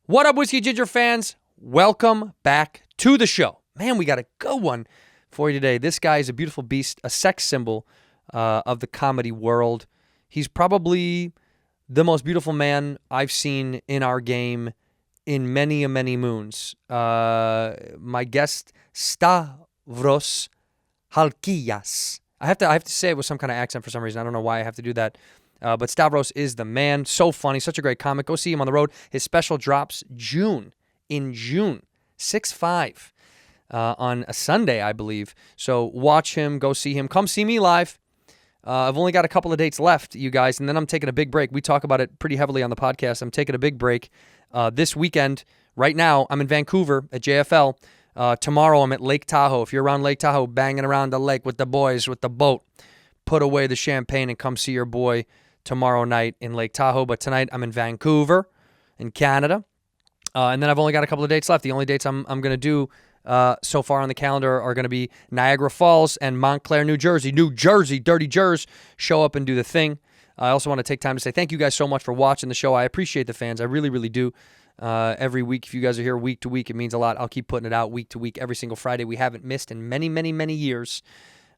What up, Whiskey Ginger fans? Welcome back to the show. Man, we got a good one for you today. This guy is a beautiful beast, a sex symbol of the comedy world. He's probably the most beautiful man I've seen in our game in many moons. My guest, Stavros Halkias. I have to say it with some kind of accent for some reason. I don't know why I have to do that. But Stavros is the man. So funny. Such a great comic. Go see him on the road. His special drops in June, 6/5 on a Sunday, I believe. So watch him. Go see him. Come see me live. I've only got a couple of dates left, you guys, and then I'm taking a big break. We talk about it pretty heavily on the podcast. I'm taking a big break this weekend. Right now, I'm in Vancouver at JFL. Tomorrow, I'm at Lake Tahoe. If you're around Lake Tahoe, banging around the lake with the boys, with the boat, put away the champagne and come see your boy tomorrow night in Lake Tahoe. But tonight, I'm in Vancouver in Canada. And then I've only got a couple of dates left. The only dates I'm going to do so far on the calendar are going to be Niagara Falls and Montclair, New Jersey. New Jersey, Dirty Jers. Show up and do the thing. I also want to take time to say thank you guys so much for watching the show. I appreciate the fans. I really, really do. Every week, if you guys are here week to week, it means a lot. I'll keep putting it out week to week, every single Friday. We haven't missed in many years.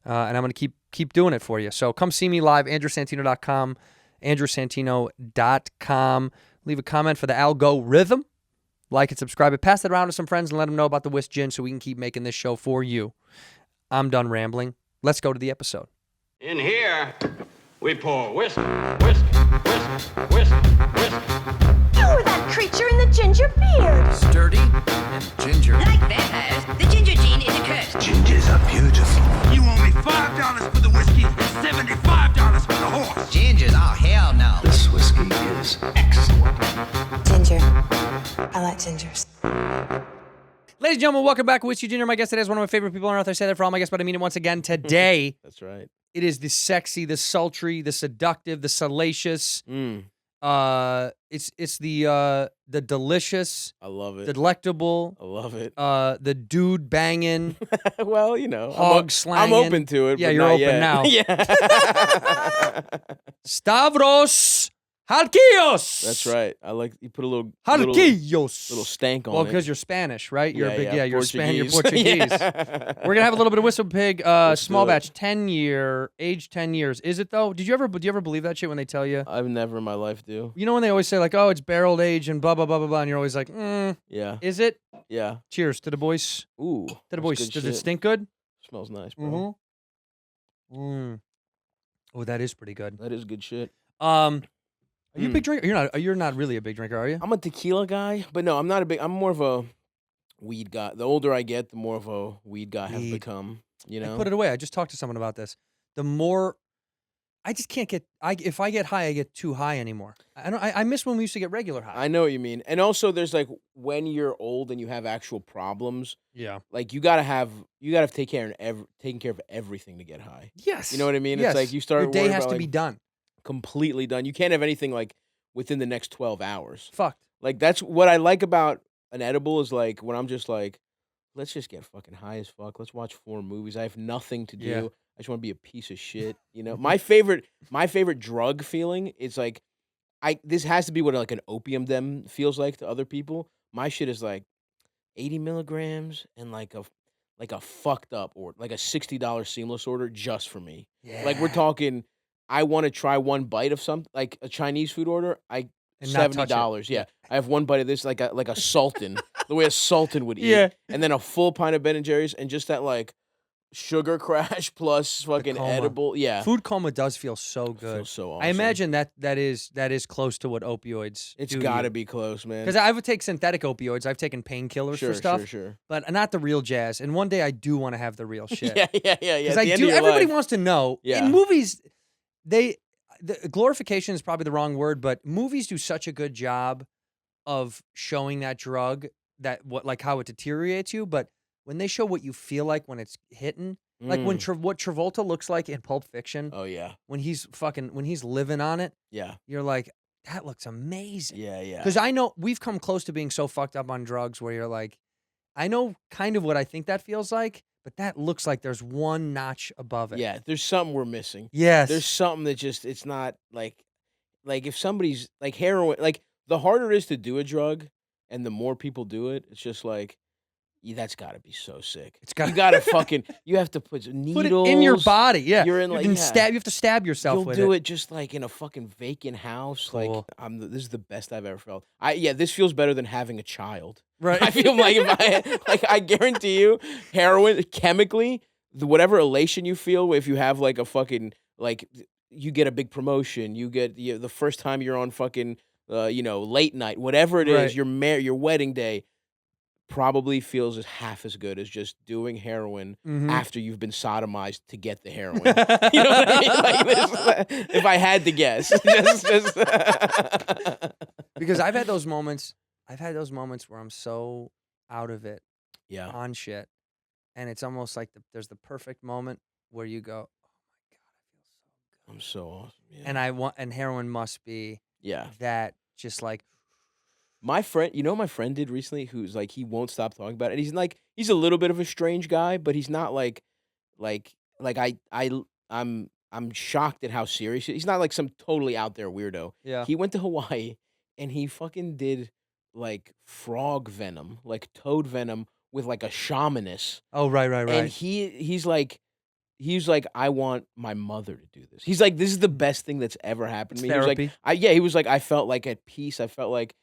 And I'm going to keep doing it for you. So come see me live, andrewsantino.com, andrewsantino.com. Leave a comment for the algorithm. Like and subscribe it. Pass it around to some friends and let them know about the Whisk Gin so we can keep making this show for you. I'm done rambling. Let's go to the episode. In here, we pour whisk, whisk, whisk, whisk, whisk. You were that creature in the ginger beard. Sturdy and ginger. Like vampires, the ginger gene is a curse. Gingers are beautiful. You owe me $5 for the whiskey and $75 for the horse. Gingers? Oh, hell no. This whiskey is excellent. Ginger. I like gingers. Ladies and gentlemen, welcome back to Whiskey Ginger. My guest today is one of my favorite people on earth. I say that for all my guests, but I mean it once again today. That's right. It is the sexy, the sultry, the seductive, the salacious. It's the delicious. I love it. Delectable. I love it. The dude banging. Well, you know, hog slanging. I'm open to it. Yeah, but you're not open yet. now. Yeah. Stavros Halkias. That's right. I like you put a little Halkias. little stank on Well, it. because you're Spanish, right? You're Yeah, a big, yeah, you're Portuguese. You're Portuguese. Yeah. We're gonna have a little bit of Whistle Pig, small do it. batch, 10-year, age 10 years. Is it though? Do you ever believe that shit when they tell you? I've never in my life do. You know when they always say like, oh, it's barreled age and blah blah blah blah blah, and you're always like, Yeah. is it? Yeah. Cheers to the boys. Ooh. To the that's boys. good Does shit. it stink good? Smells nice, bro. Oh, that is pretty good. That is good shit. Are you a big drinker? You're not really a big drinker, are you? I'm a tequila guy, but no, I'm not a big. I'm more of a weed guy. The older I get, the more of a weed guy I have Weed. become. You know. I put it away. I just talked to someone about this. The more I just can't get. If I get high, I get too high anymore. I miss when we used to get regular high. I know what you mean. And also there's like when you're old and you have actual problems, Yeah. like you gotta take care taking care of everything to get high. Yes. You know what I mean? Yes. It's like you start Your day worrying has about, to like, be done. completely done. You can't have anything like within the next 12 hours. Fucked. Like that's what I like about an edible is like when I'm just like, let's just get fucking high as fuck. Let's watch 4 movies. I have nothing to do. Yeah. I just want to be a piece of shit. You know, my favorite drug feeling is like, this has to be what like an opium den feels like to other people. My shit is like 80 milligrams and like a fucked up or like a $60 seamless order just for me. Yeah. Like we're talking, I want to try one bite of something like a Chinese food order. And not touch it. $70. Yeah, I have one bite of this like a Sultan, the way a Sultan would eat. Yeah. And then a full pint of Ben and Jerry's and just that like sugar crash plus fucking coma. edible. Yeah, Food coma does feel so good. feels so awesome. I imagine that is close to what opioids. it's do got to be close, man. Because I would take synthetic opioids. I've taken painkillers for stuff, Sure. but not the real jazz. And one day I do want to have the real shit. Yeah. Because At the end do. of your Everybody life. wants to know. Yeah. In movies, the glorification is probably the wrong word, but movies do such a good job of showing that drug like how it deteriorates you. But when they show what you feel like when it's hitting, like when what Travolta looks like in Pulp Fiction, Oh yeah, when he's living on it, yeah, you're like, that looks amazing. yeah. Because I know we've come close to being so fucked up on drugs where you're like, I know kind of what I think that feels like, but that looks like there's one notch above it. Yeah, there's something we're missing. Yes. There's something that just it's not like if somebody's like heroin, like the harder it is to do a drug, and the more people do it, it's just like, that's got to be so sick. It's got you got to fucking, you have to put needles put it in your body. Yeah, You're in you like can yeah. you have to stab yourself You'll with do it. it just like in a fucking vacant house. Cool. Like this is the best I've ever felt. This feels better than having a child. Right. I feel like I guarantee you, heroin chemically, whatever elation you feel if you have like a fucking like you get a big promotion, you get the first time you're on fucking late night, whatever it is, Right. your wedding day. Probably feels as half as good as just doing heroin after you've been sodomized to get the heroin. You know what I mean? Like this, if I had to guess, just Because I've had those moments. I've had those moments where I'm so out of it yeah, on shit, and it's almost like there's the perfect moment where you go, "Oh my god, I feel so good." I'm so awesome. Yeah. And heroin must be Yeah. that just like My friend, my friend did recently, who's like he won't stop talking about it. And he's a little bit of a strange guy, but he's not like I'm shocked at how serious he's not like some totally out there weirdo. yeah. He went to Hawaii and he fucking did like frog venom, like toad venom with like a shamaness. Oh right. And he's like, I want my mother to do this. He's like, this is the best thing that's ever happened to me. Therapy. He was like, I felt like at peace. I felt like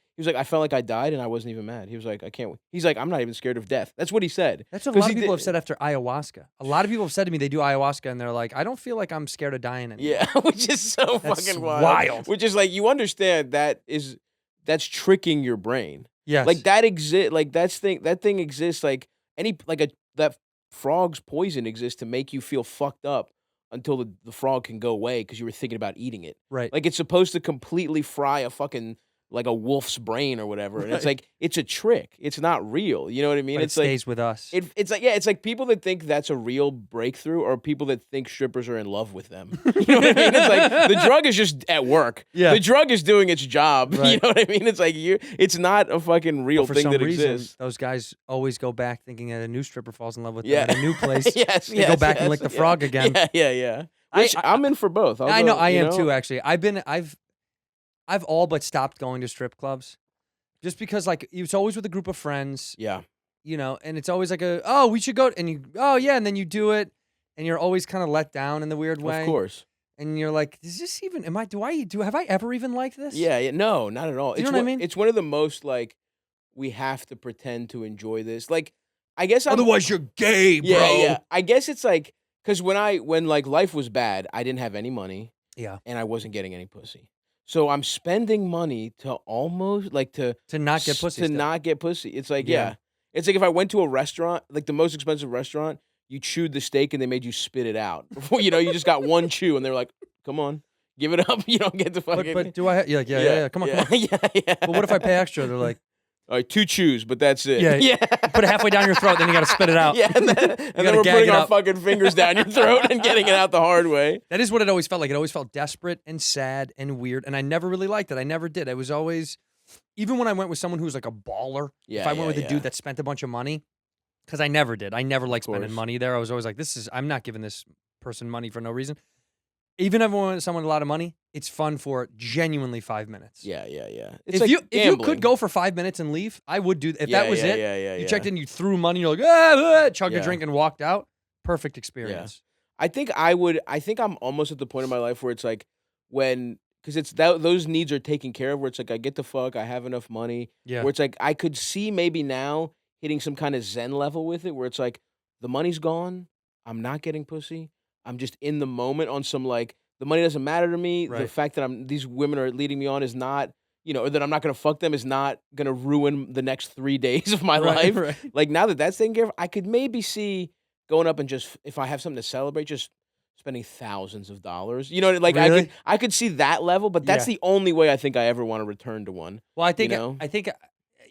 I died and I wasn't even mad. He was like, I can't. He's like, I'm not even scared of death. That's what he said. That's what a 'Cause lot he of people did- have said after ayahuasca. A lot of people have said to me they do ayahuasca and they're like, I don't feel like I'm scared of dying anymore. Yeah, which is so That's fucking wild. wild. Which is like, you understand that's tricking your brain. Yes. Like that that thing exists like that frog's poison exists to make you feel fucked up until the frog can go away because you were thinking about eating it. Right. Like it's supposed to completely fry a fucking like a wolf's brain or whatever. And it's like it's a trick. It's not real. You know what I mean? But it It's like stays with us. it's like people that think that's a real breakthrough or people that think strippers are in love with them. You know what I mean? It's like the drug is just at work. Yeah. The drug is doing its job. Right. You know what I mean? It's like it's not a fucking real But for thing some that reason, exists. those guys always go back thinking that a new stripper falls in love with Yeah. them in a new place. Yes, They go back and lick the frog again. Yeah. Which I'm in for both. I know I am too. Actually, I've all but stopped going to strip clubs, just because like it's always with a group of friends. Yeah. And it's always like we should go, and and then you do it, and you're always kind of let down in the weird way. Of course. And you're like, is this even? Have I ever even liked this? Yeah. No, not at all. Do you know what I mean? It's one of the most like we have to pretend to enjoy this. Like I guess Otherwise, you're gay, bro. Yeah. I guess it's like because when like life was bad, I didn't have any money. Yeah. And I wasn't getting any pussy. So I'm spending money to almost like to not get pussy. To still. not get pussy. It's like Yeah. It's like if I went to a restaurant, like the most expensive restaurant, you chewed the steak and they made you spit it out. Before you just got one chew and they're like, "Come on, give it up. You don't get the fucking." But do I? You're like, yeah. Come on. Yeah. But what if I pay extra? They're like, All right, 2 chews, but that's it. yeah. Put it halfway down your throat, then you got to spit it out. Yeah, and then gotta we're gag putting it our up. fucking fingers down your throat and getting it out the hard way. That is what it always felt like. It always felt desperate and sad and weird, and I never really liked it. I never did. It was always, even when I went with someone who was like a baller, if I went with a dude that spent a bunch of money, because I never did. I never liked spending money there. I was always like, I'm not giving this person money for no reason. Even if I went with someone with a lot of money, it's fun for genuinely 5 minutes. Yeah. It's If like you gambling. could go for 5 minutes and leave, I would do. If that was it, you checked in, you threw money, you're like, chugged a drink and walked out. Perfect experience. I think I'm almost at the point in my life where it's like because it's those needs are taken care of. Where it's like I get the fuck, I have enough money. Yeah. Where it's like I could see maybe now hitting some kind of zen level with it, where it's like the money's gone, I'm not getting pussy, I'm just in the moment on some like the money doesn't matter to me. Right. The fact that these women are leading me on is not. Or that I'm not gonna fuck them is not gonna ruin the next 3 days of my life. Right. Like now that that's taken care of, I could maybe see going up and just if I have something to celebrate, just spending thousands of dollars. Like Really? I could see that level, but that's the only way I think I ever want to return to one. Well, I think You know? I think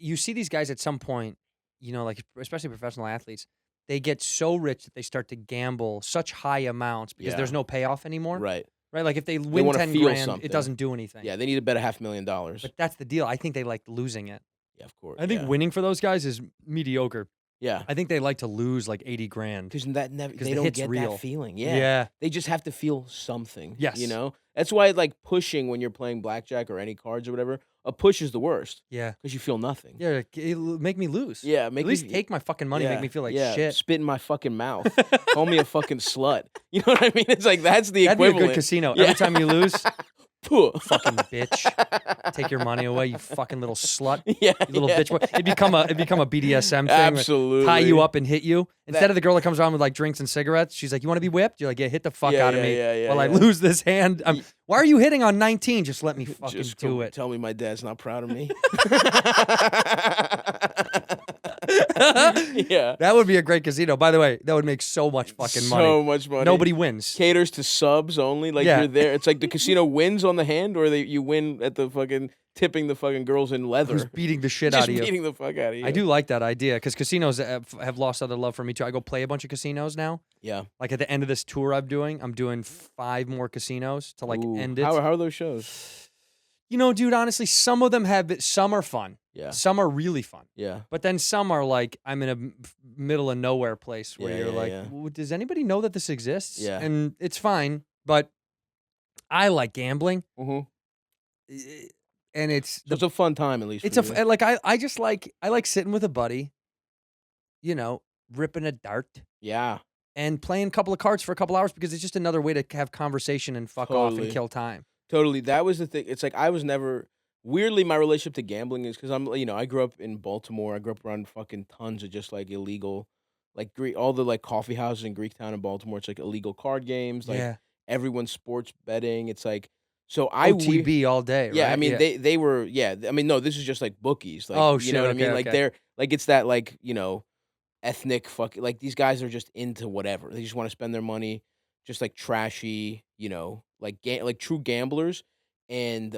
you see these guys at some point, like especially professional athletes, they get so rich that they start to gamble such high amounts because Yeah. there's no payoff anymore. Right. Right? Like if they win wanna 10 feel grand, something. it doesn't do anything. Yeah, they need to bet $500,000. But that's the deal. I think they like losing it. Yeah, of course. I think winning for those guys is mediocre. Yeah. I think they like to lose like 80 grand. Because they the don't hit's get real. that feeling. Yeah. Yeah. They just have to feel something. Yes. That's why like pushing when you're playing blackjack or any cards or whatever A push is the worst Yeah. because you feel nothing. Yeah, make me lose. Yeah, At least take my fucking money, make me feel like shit. Spit in my fucking mouth. Call me a fucking slut. You know what I mean? It's like that's the That'd equivalent. be a good casino. Yeah. Every time you lose, Puh. fucking bitch, take your money away, you fucking little slut. Yeah, You little bitch. It'd become a BDSM thing. Absolutely. Tie you up and hit you. Instead of the girl that comes around with like drinks and cigarettes, she's like, "You want to be whipped?" You're like, "Yeah, hit the fuck out of me while I lose this hand." Why are you hitting on 19? Just let me fucking do it. Tell me my dad's not proud of me. Yeah. That would be a great casino. By the way, that would make so much fucking money. So much money. Nobody wins. Caters to subs only. Like you're there. It's like the casino wins on the hand, or you win at the fucking tipping the fucking girls in leather. Who's beating the shit Just out of you? beating the fuck out of you. I do like that idea because casinos have lost other love for me too. I go play a bunch of casinos now. Yeah. Like at the end of this tour I'm doing 5 more casinos to like Ooh. end it. How are those shows? You know, dude, honestly, some of them some are fun. Yeah. Some are really fun. Yeah. But then some are like, I'm in a middle of nowhere place where you're like, does anybody know that this exists? Yeah. And it's fine, but I like gambling. Mm-hmm. And it's So it's a fun time at least. it's for you. like I like sitting with a buddy, you know, ripping a dart Yeah. and playing a couple of cards for a couple hours because it's just another way to have conversation and fuck off and Totally. kill time. Totally. That was the thing. It's like I was never weirdly my relationship to gambling is because I grew up in Baltimore. I grew up around fucking tons of just like illegal, like all the like coffee houses in Greektown and Baltimore. It's like illegal card games. Like Yeah. everyone's sports betting. It's like so I OTB all day. Yeah, right? I mean they were I mean no, this is just like bookies. Like Oh, you shit, know what I okay, mean? Like okay. they're like it's that like ethnic fuck like these guys are just into whatever. They just want to spend their money, just like trashy, like true gamblers. And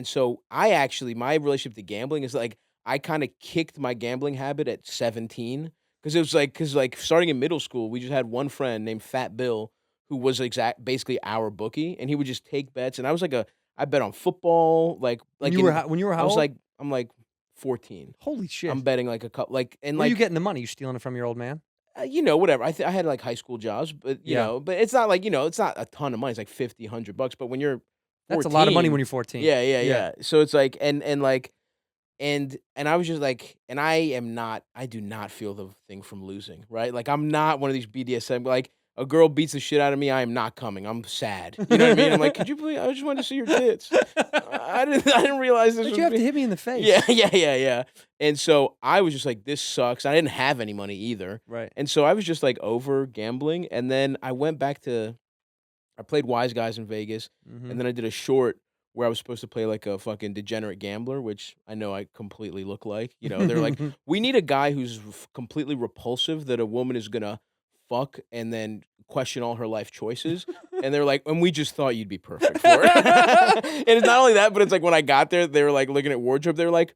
so I actually my relationship to gambling is like I kind of kicked my gambling habit at 17 because it was like starting in middle school we just had one friend named Fat Bill who was basically our bookie and he would just take bets and I was like I bet on football like when you were how I was old? I'm like 14. Holy shit. I'm betting like a couple and Where like are you getting the money? You stealing it from your old man? whatever. I had like high school jobs, but but it's not like it's not a ton of money. It's like $50-$100. But when you're 14, That's a lot of money when you're 14. Yeah. So it's like and I was just like, and I do not feel the thing from losing, right? Like I'm not one of these BDSM like a girl beats the shit out of me, I am not coming. I'm sad. You know what I mean? I'm like, could you please? I just wanted to see your tits. I didn't realize this. But was you have to hit me in the face. Yeah. And so I was just like, this sucks. I didn't have any money either. Right. And so I was just like over gambling. And then I went back I played Wise Guys in Vegas. Mhm. And then I did a short where I was supposed to play like a fucking degenerate gambler, which I know I completely look like. They're like, we need a guy who's completely repulsive that a woman is going to fuck and then question all her life choices. And they're like, and we just thought you'd be perfect for it. And it's not only that, but it's like when I got there, they were like looking at wardrobe. They were like,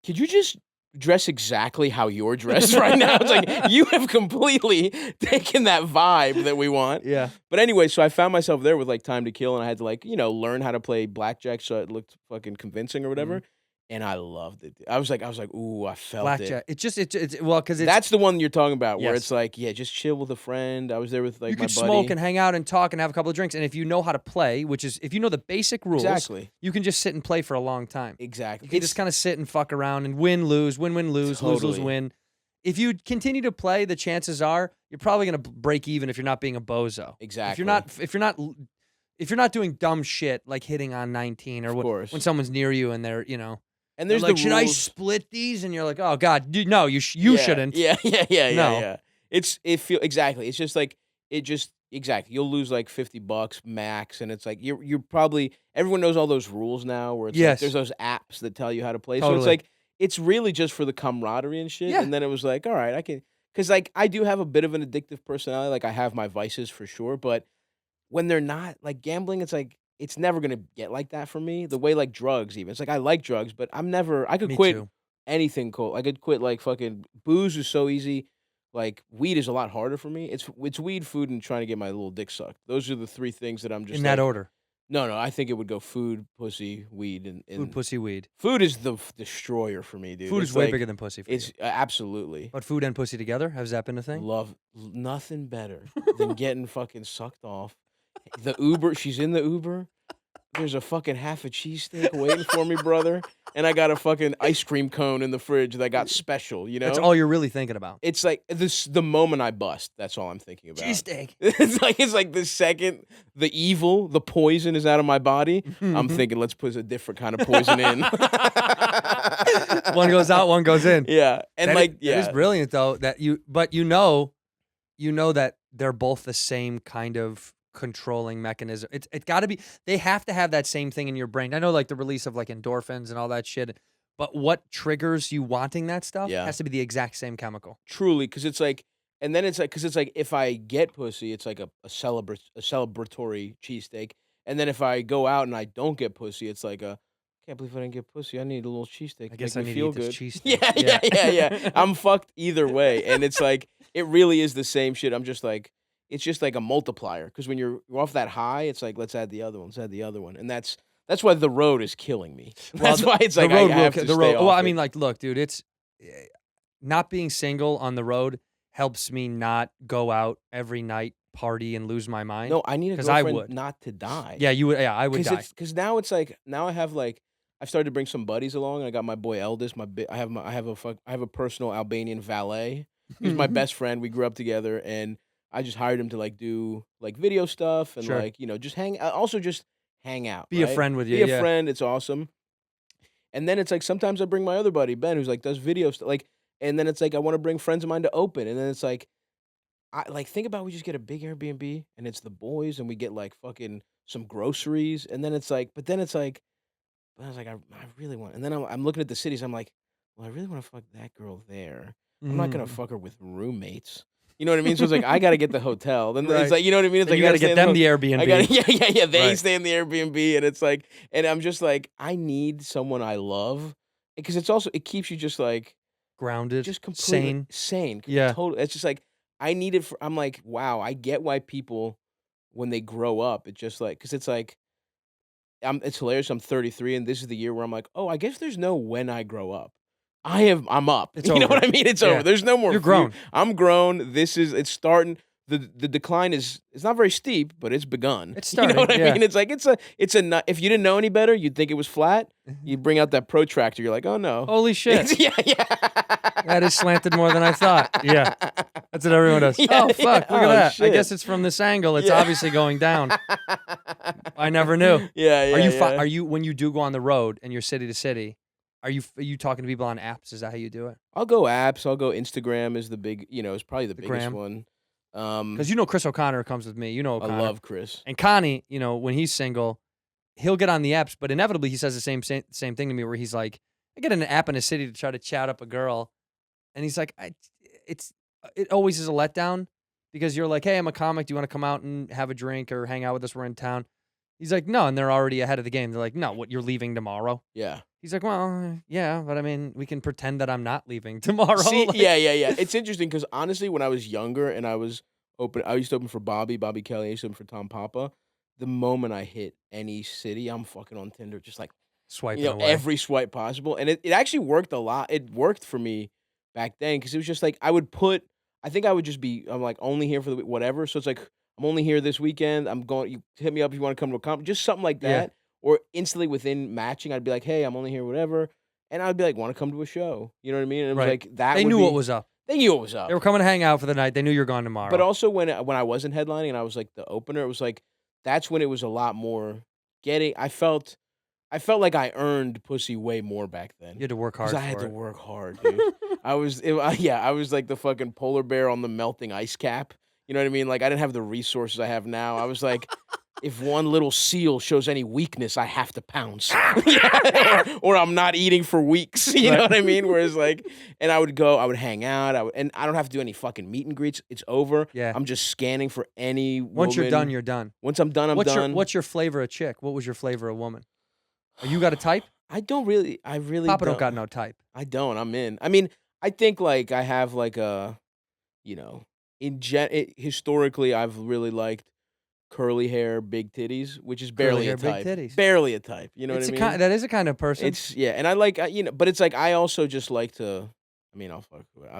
could you just dress exactly how you're dressed right now? It's like, you have completely taken that vibe that we want. Yeah. But anyway, so I found myself there with like time to kill and I had to like, learn how to play blackjack so it looked fucking convincing or whatever. And I loved it. I was like, ooh, I felt Blackjack. it. It's well, because That's the one you're talking about where Yes. it's like, just chill with a friend. I was there with like you my could buddy. smoke and hang out and talk and have a couple of drinks. And if you know how to play, which is if you know the basic rules, Exactly. you can just sit and play for a long time. Exactly. You can just kind of sit and fuck around and win, lose, win, lose, lose, Totally. win. If you continue to play, the chances are you're probably going to break even if you're not being a bozo. Exactly. If you're not doing dumb shit like hitting on 19 or course. when someone's near you and they're And they're there's like, the should I rules. split these? And you're like, oh God, dude, no, you shouldn't. Yeah. No. Exactly. It's just like exactly. You'll lose like $50 max, and it's like you're probably everyone knows all those rules now. Where it's like, Yes. there's those apps that tell you how to play. So Totally. it's like it's really just for the camaraderie and shit. Yeah. And then it was like, all right, I can because like I do have a bit of an addictive personality. Like I have my vices for sure, but when they're not like gambling, it's like. It's never gonna get like that for me. The way like drugs, even it's like I like drugs, but I could Me quit too. anything cool. I could quit like fucking booze is so easy. Like weed is a lot harder for me. It's weed, food, and trying to get my little dick sucked. Those are the 3 things that I'm just In that like- order. No, I think it would go food, pussy, weed, and Food, pussy, weed. Food is the destroyer for me, dude. Food It's is way like- bigger than pussy for It's you. absolutely But food and pussy together, has that been a thing? love nothing better than getting fucking sucked off. The Uber, she's in the Uber. there's a fucking half a cheesesteak waiting for me, brother, and I got a fucking ice cream cone in the fridge that I got special. You know, That's all you're really thinking about. it's like the moment I bust. That's all I'm thinking about. Cheesesteak. It's like the second the evil, the poison is out of my body. I'm thinking, let's put a different kind of poison in. One goes out, one goes in. Yeah, and That is brilliant though. But you know that they're both the same kind of controlling mechanism. It got to be. They have to have that same thing in your brain. I know, like the release of like endorphins and all that shit. But what triggers you wanting that stuff has to be the exact same chemical. Truly, because it's like, and then it's like, because it's like, if I get pussy, it's like a celebratory cheesesteak, and then if I go out and I don't get pussy, it's like a, can't believe I didn't get pussy. I need a little cheesesteak. I guess make I me need feel to eat good. this cheesesteak. Yeah. I'm fucked either way, and it's like, it really is the same shit. I'm just like, it's just like a multiplier, because when you're off that high, it's like, let's add the other one, and that's why the road is killing me. That's why it's like, I have to stay off Well, I it. mean, like, look, dude, it's not being single on the road helps me not go out every night, party, and lose my mind. No, I need a 'cause I girlfriend would. not to die. Yeah, you would. Yeah, I would die. Because now it's like, now I have like, I've started to bring some buddies along. I got my boy Eldest. I have a personal Albanian valet. He's my best friend. We grew up together, and I just hired him to like do like video stuff and Sure. like, just also just hang out. Be a right? friend with you. Be a Yeah. friend. It's awesome. And then it's like, sometimes I bring my other buddy Ben, who's like does video stuff. Like, and then it's like, I want to bring friends of mine to open. And then it's like, I like, think about, we just get a big Airbnb and it's the boys, and we get like fucking some groceries. And then it's like, but I was like, I really want, and then I'm looking at the cities. I'm like, well, I really want to fuck that girl there. I'm not gonna fuck her with roommates. You know what I mean? So it's like, I gotta get the hotel. Then Right. it's like, you know what I mean? It's Then like, you gotta stay get in them the ho- Airbnb. I gotta, yeah. They Right. stay in the Airbnb, and it's like, and I'm just like, I need someone I love, because it's also, it keeps you just like, Grounded, just completely sane. sane. Yeah. Totally. It's just like, I need it for. I'm like, wow, I get why people, when they grow up, it's just like, because it's like, it's hilarious. I'm 33, and this is the year where I'm like, oh, I guess there's no when I grow up. I'm up. It's You know over. what I mean? It's Yeah. over. There's no more. You're grown. I'm grown. It's starting. The decline it's not very steep, but it's begun. It's You know starting, what I yeah. mean? It's like, if you didn't know any better, you'd think it was flat. You bring out that protractor, you're like, oh no. Holy shit. Yeah. That is slanted more than I thought. Yeah. That's what everyone does. Yeah, Oh, fuck. yeah. Look at Oh, that. I shit. guess it's from this angle. It's Yeah. obviously going down. I never knew. Yeah. Are you when you do go on the road and you're city to city, are you talking to people on apps? Is that how you do it? I'll go apps. I'll go Instagram is the big, is probably the biggest gram. one. Because Chris O'Connor comes with me. You know I O'Connor. love Chris. And Connie, when he's single, he'll get on the apps, but inevitably he says the same thing to me, where he's like, I get an app in a city to try to chat up a girl, and he's like, it always is a letdown, because you're like, hey, I'm a comic. Do you want to come out and have a drink or hang out with us? We're in town. He's like, no, and they're already ahead of the game. They're like, no, what, you're leaving tomorrow? Yeah. He's like, well, yeah, but I mean, we can pretend that I'm not leaving tomorrow. See, Like- yeah. It's interesting, because honestly, when I was younger and I used to open for Bobby Kelly. I used to open for Tom Papa. The moment I hit any city, I'm fucking on Tinder, just like, Swiping away. every swipe possible. And it actually worked a lot. It worked for me back then, because it was just like, I'm like, only here for the whatever. So it's like, I'm only here this weekend. You hit me up if you want to come to a comp, just something like Yeah. that. Or instantly within matching, I'd be like, hey, I'm only here, whatever. And I'd be like, want to come to a show? You know what I mean? And it was Right. like, that They would knew be- what was up. They knew what was up. They were coming to hang out for the night. They knew you were gone tomorrow. But also when I wasn't headlining and I was like the opener, it was like, that's when it was a lot more I felt like I earned pussy way more back then. you had to work hard Because for I had to it. work hard, dude. I was like the fucking polar bear on the melting ice cap. You know what I mean? Like, I didn't have the resources I have now. I was like, if one little seal shows any weakness, I have to pounce. or I'm not eating for weeks. You know what I mean? Whereas like, and I would hang out. And I don't have to do any fucking meet and greets. It's over. Yeah. I'm just scanning for any Once you're woman. done, you're done. Once I'm done, I'm done. What's your flavor of chick? What was your flavor of woman? You got a type? I really Papa don't got no type. I don't. I'm in. I mean, I think like I have like a, historically I've really liked curly hair, big titties, which is barely hair, a big type. titties. Barely a type. You know It's what I mean? that is a kind of person. It's and I like but it's like I also just like to. I mean, I'll fuck with it.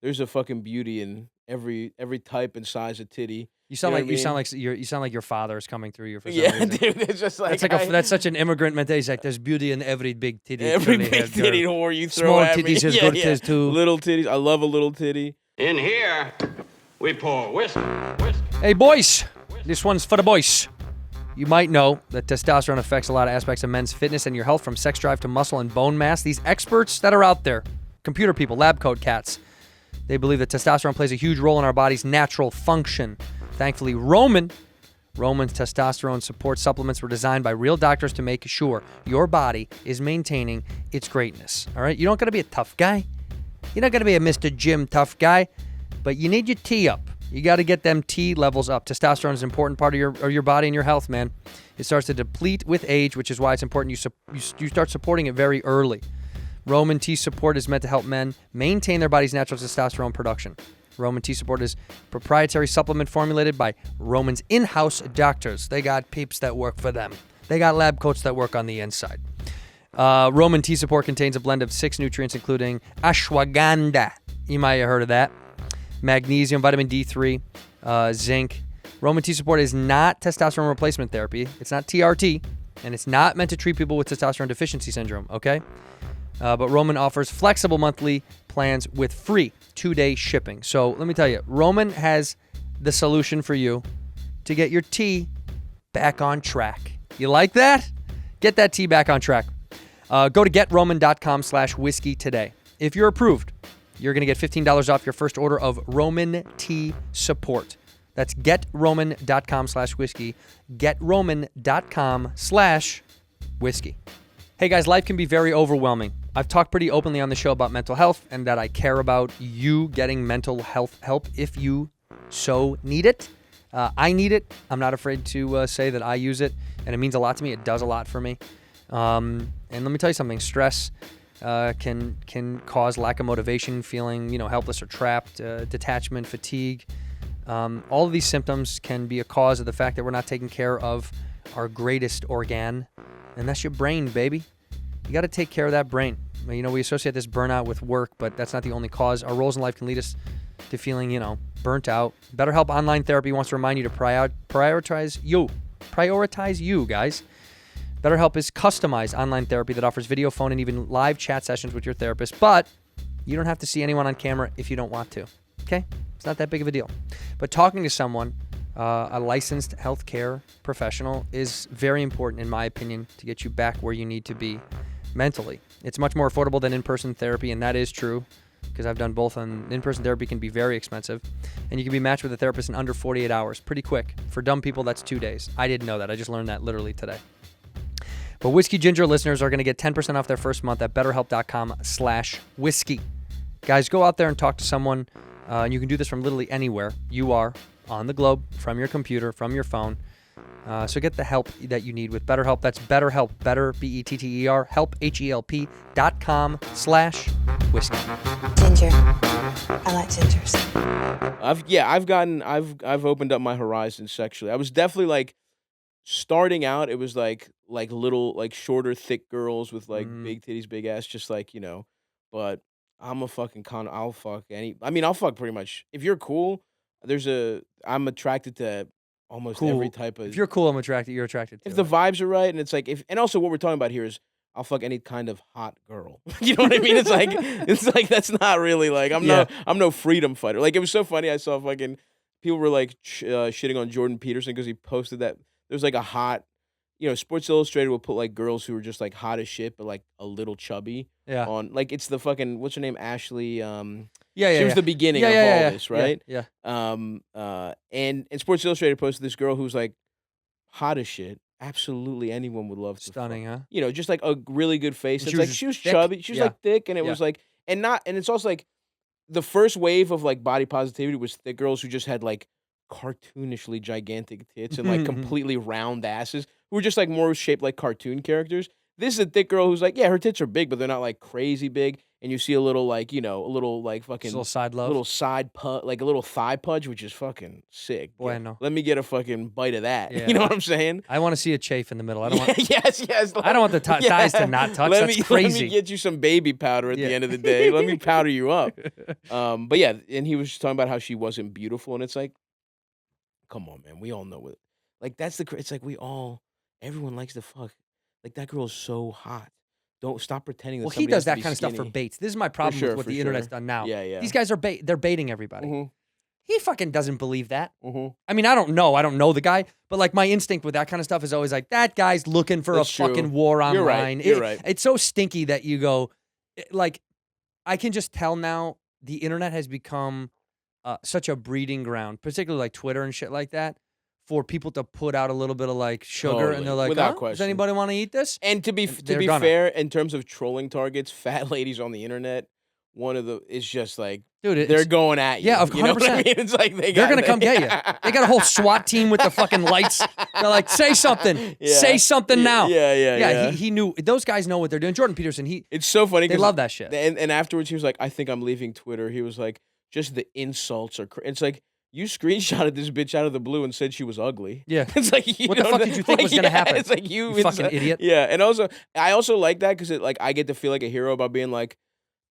there's a fucking beauty in every type and size of titty. You sound know like what I you sound like your father is coming through you for some Yeah, reason. dude, it's just like That's such an immigrant mentality. It's like there's beauty in every big titty. every curly big haired titty girl. whore you throw Small at me. titties is good tits too. Little titties. I love a little titty. In here, we pour whiskey, whiskey. Hey boys, this one's for the boys. You might know that testosterone affects a lot of aspects of men's fitness and your health, from sex drive to muscle and bone mass. These experts that are out there, computer people, lab coat cats, they believe that testosterone plays a huge role in our body's natural function. Thankfully, Roman's testosterone support supplements were designed by real doctors to make sure your body is maintaining its greatness. All right? You don't got to be a tough guy. You're not going to be a Mr. Jim tough guy, but you need your T up. You got to get them T levels up. Testosterone is an important part of your body and your health, man. It starts to deplete with age, which is why it's important you start supporting it very early. Roman T Support is meant to help men maintain their body's natural testosterone production. Roman T Support is proprietary supplement formulated by Roman's in-house doctors. They got peeps that work for them. They got lab coats that work on the inside. Roman T Support contains a blend of 6 nutrients, including ashwagandha. You might have heard of that. Magnesium, vitamin D3, zinc. Roman T Support is not testosterone replacement therapy. It's not TRT, and it's not meant to treat people with testosterone deficiency syndrome, okay? But Roman offers flexible monthly plans with free 2-day shipping. So let me tell you, Roman has the solution for you to get your T back on track. You like that? Get that T back on track. Go to getroman.com/whiskey today. If you're approved, you're going to get $15 off your first order of Roman T Support. That's getroman.com/whiskey. Getroman.com/whiskey. Hey guys, life can be very overwhelming. I've talked pretty openly on the show about mental health and that I care about you getting mental health help if you so need it. I need it. I'm not afraid to say that I use it, and it means a lot to me. It does a lot for me. And let me tell you something. Stress can cause lack of motivation, feeling helpless or trapped, detachment, fatigue. All of these symptoms can be a cause of the fact that we're not taking care of our greatest organ, and that's your brain, baby. You got to take care of that brain. We associate this burnout with work, but that's not the only cause. Our roles in life can lead us to feeling, burnt out. BetterHelp Online Therapy wants to remind you to prioritize you. Prioritize you, guys. BetterHelp is customized online therapy that offers video, phone, and even live chat sessions with your therapist, but you don't have to see anyone on camera if you don't want to, okay? It's not that big of a deal. But talking to someone, a licensed healthcare professional, is very important, in my opinion, to get you back where you need to be mentally. It's much more affordable than in-person therapy, and that is true because I've done both. And in-person therapy can be very expensive, and you can be matched with a therapist in under 48 hours. Pretty quick. For dumb people, that's 2 days. I didn't know that. I just learned that literally today. But Whiskey Ginger listeners are going to get 10% off their first month at betterhelp.com/whiskey. Guys, go out there and talk to someone, and you can do this from literally anywhere you are on the globe, from your computer, from your phone. So get the help that you need with BetterHelp. That's BetterHelp, better, BETTER, help, HELP.com/whiskey. Ginger. I like gingers. I've opened up my horizons sexually. I was definitely starting out. It was like little shorter, thick girls with big titties, big ass, just but I'm a fucking I'll fuck I'll fuck pretty much. If you're cool, I'm attracted to almost every type of. If you're cool, you're attracted to If the vibes are right, and it's and also what we're talking about here is I'll fuck any kind of hot girl. You know what I mean? It's like that's not really I'm no freedom fighter. It was so funny. I saw fucking people were shitting on Jordan Peterson because he posted that there's a hot, Sports Illustrated will put girls who are just hot as shit but a little chubby. Yeah. On it's the fucking what's her name, Ashley. She was the beginning of all this, right? Yeah. And Sports Illustrated posted this girl who's hot as shit. Absolutely anyone would love to. Stunning, fuck. huh? Just a really good face. And It's she was she was thick? chubby. She was Yeah. thick, and it was and it's also the first wave of body positivity was thick girls who just had cartoonishly gigantic tits and completely round asses who were just more shaped like cartoon characters. This is a thick girl who's like, yeah, her tits are big, but they're not like crazy big. And you see a little like, a little like fucking Just a little side love. little side like a little thigh pudge, which is fucking sick. Yeah. Bueno. Let me get a fucking bite of that. Yeah. You know what I'm saying? I want to see a chafe in the middle. I don't want. yes. I don't want the thighs to not touch. That's Let crazy. me get you some baby powder at the end of the day. Let me powder you up. But yeah, and he was just talking about how she wasn't beautiful, and it's like, come on, man. We all know it. Like that's it's like everyone likes to fuck. Like that girl is so hot. Don't stop pretending that. Well, he does that kind of stuff for baits. This is my problem with what the internet's done now. Yeah. These guys are they're baiting everybody. Mm-hmm. He fucking doesn't believe that. Mm-hmm. I mean, I don't know the guy, but like my instinct with that kind of stuff is always like, that guy's looking for That's a true. fucking war online. You're right. It's so stinky that you go, like, I can just tell now the internet has become such a breeding ground, particularly like Twitter and shit like that, for people to put out a little bit of like sugar, Totally. and they're like, Without does question. anybody want to eat this? And to be fair, in terms of trolling targets, fat ladies on the internet, it's just like, Dude, they're going at you. Yeah, of 100%. You know what I mean? It's like they're going to come get you. They got a whole SWAT team with the fucking lights. They're like, say something. Yeah. Say something now. Yeah. He knew. Those guys know what they're doing. Jordan Peterson, it's so funny. They love that shit. And afterwards, he was like, I think I'm leaving Twitter. He was like, just the insults are it's like, you screenshotted this bitch out of the blue and said she was ugly. Yeah. It's like, what the fuck did you think was going to happen? It's like you fucking idiot. Yeah. And also, I also like that because I get to feel like a hero by being like,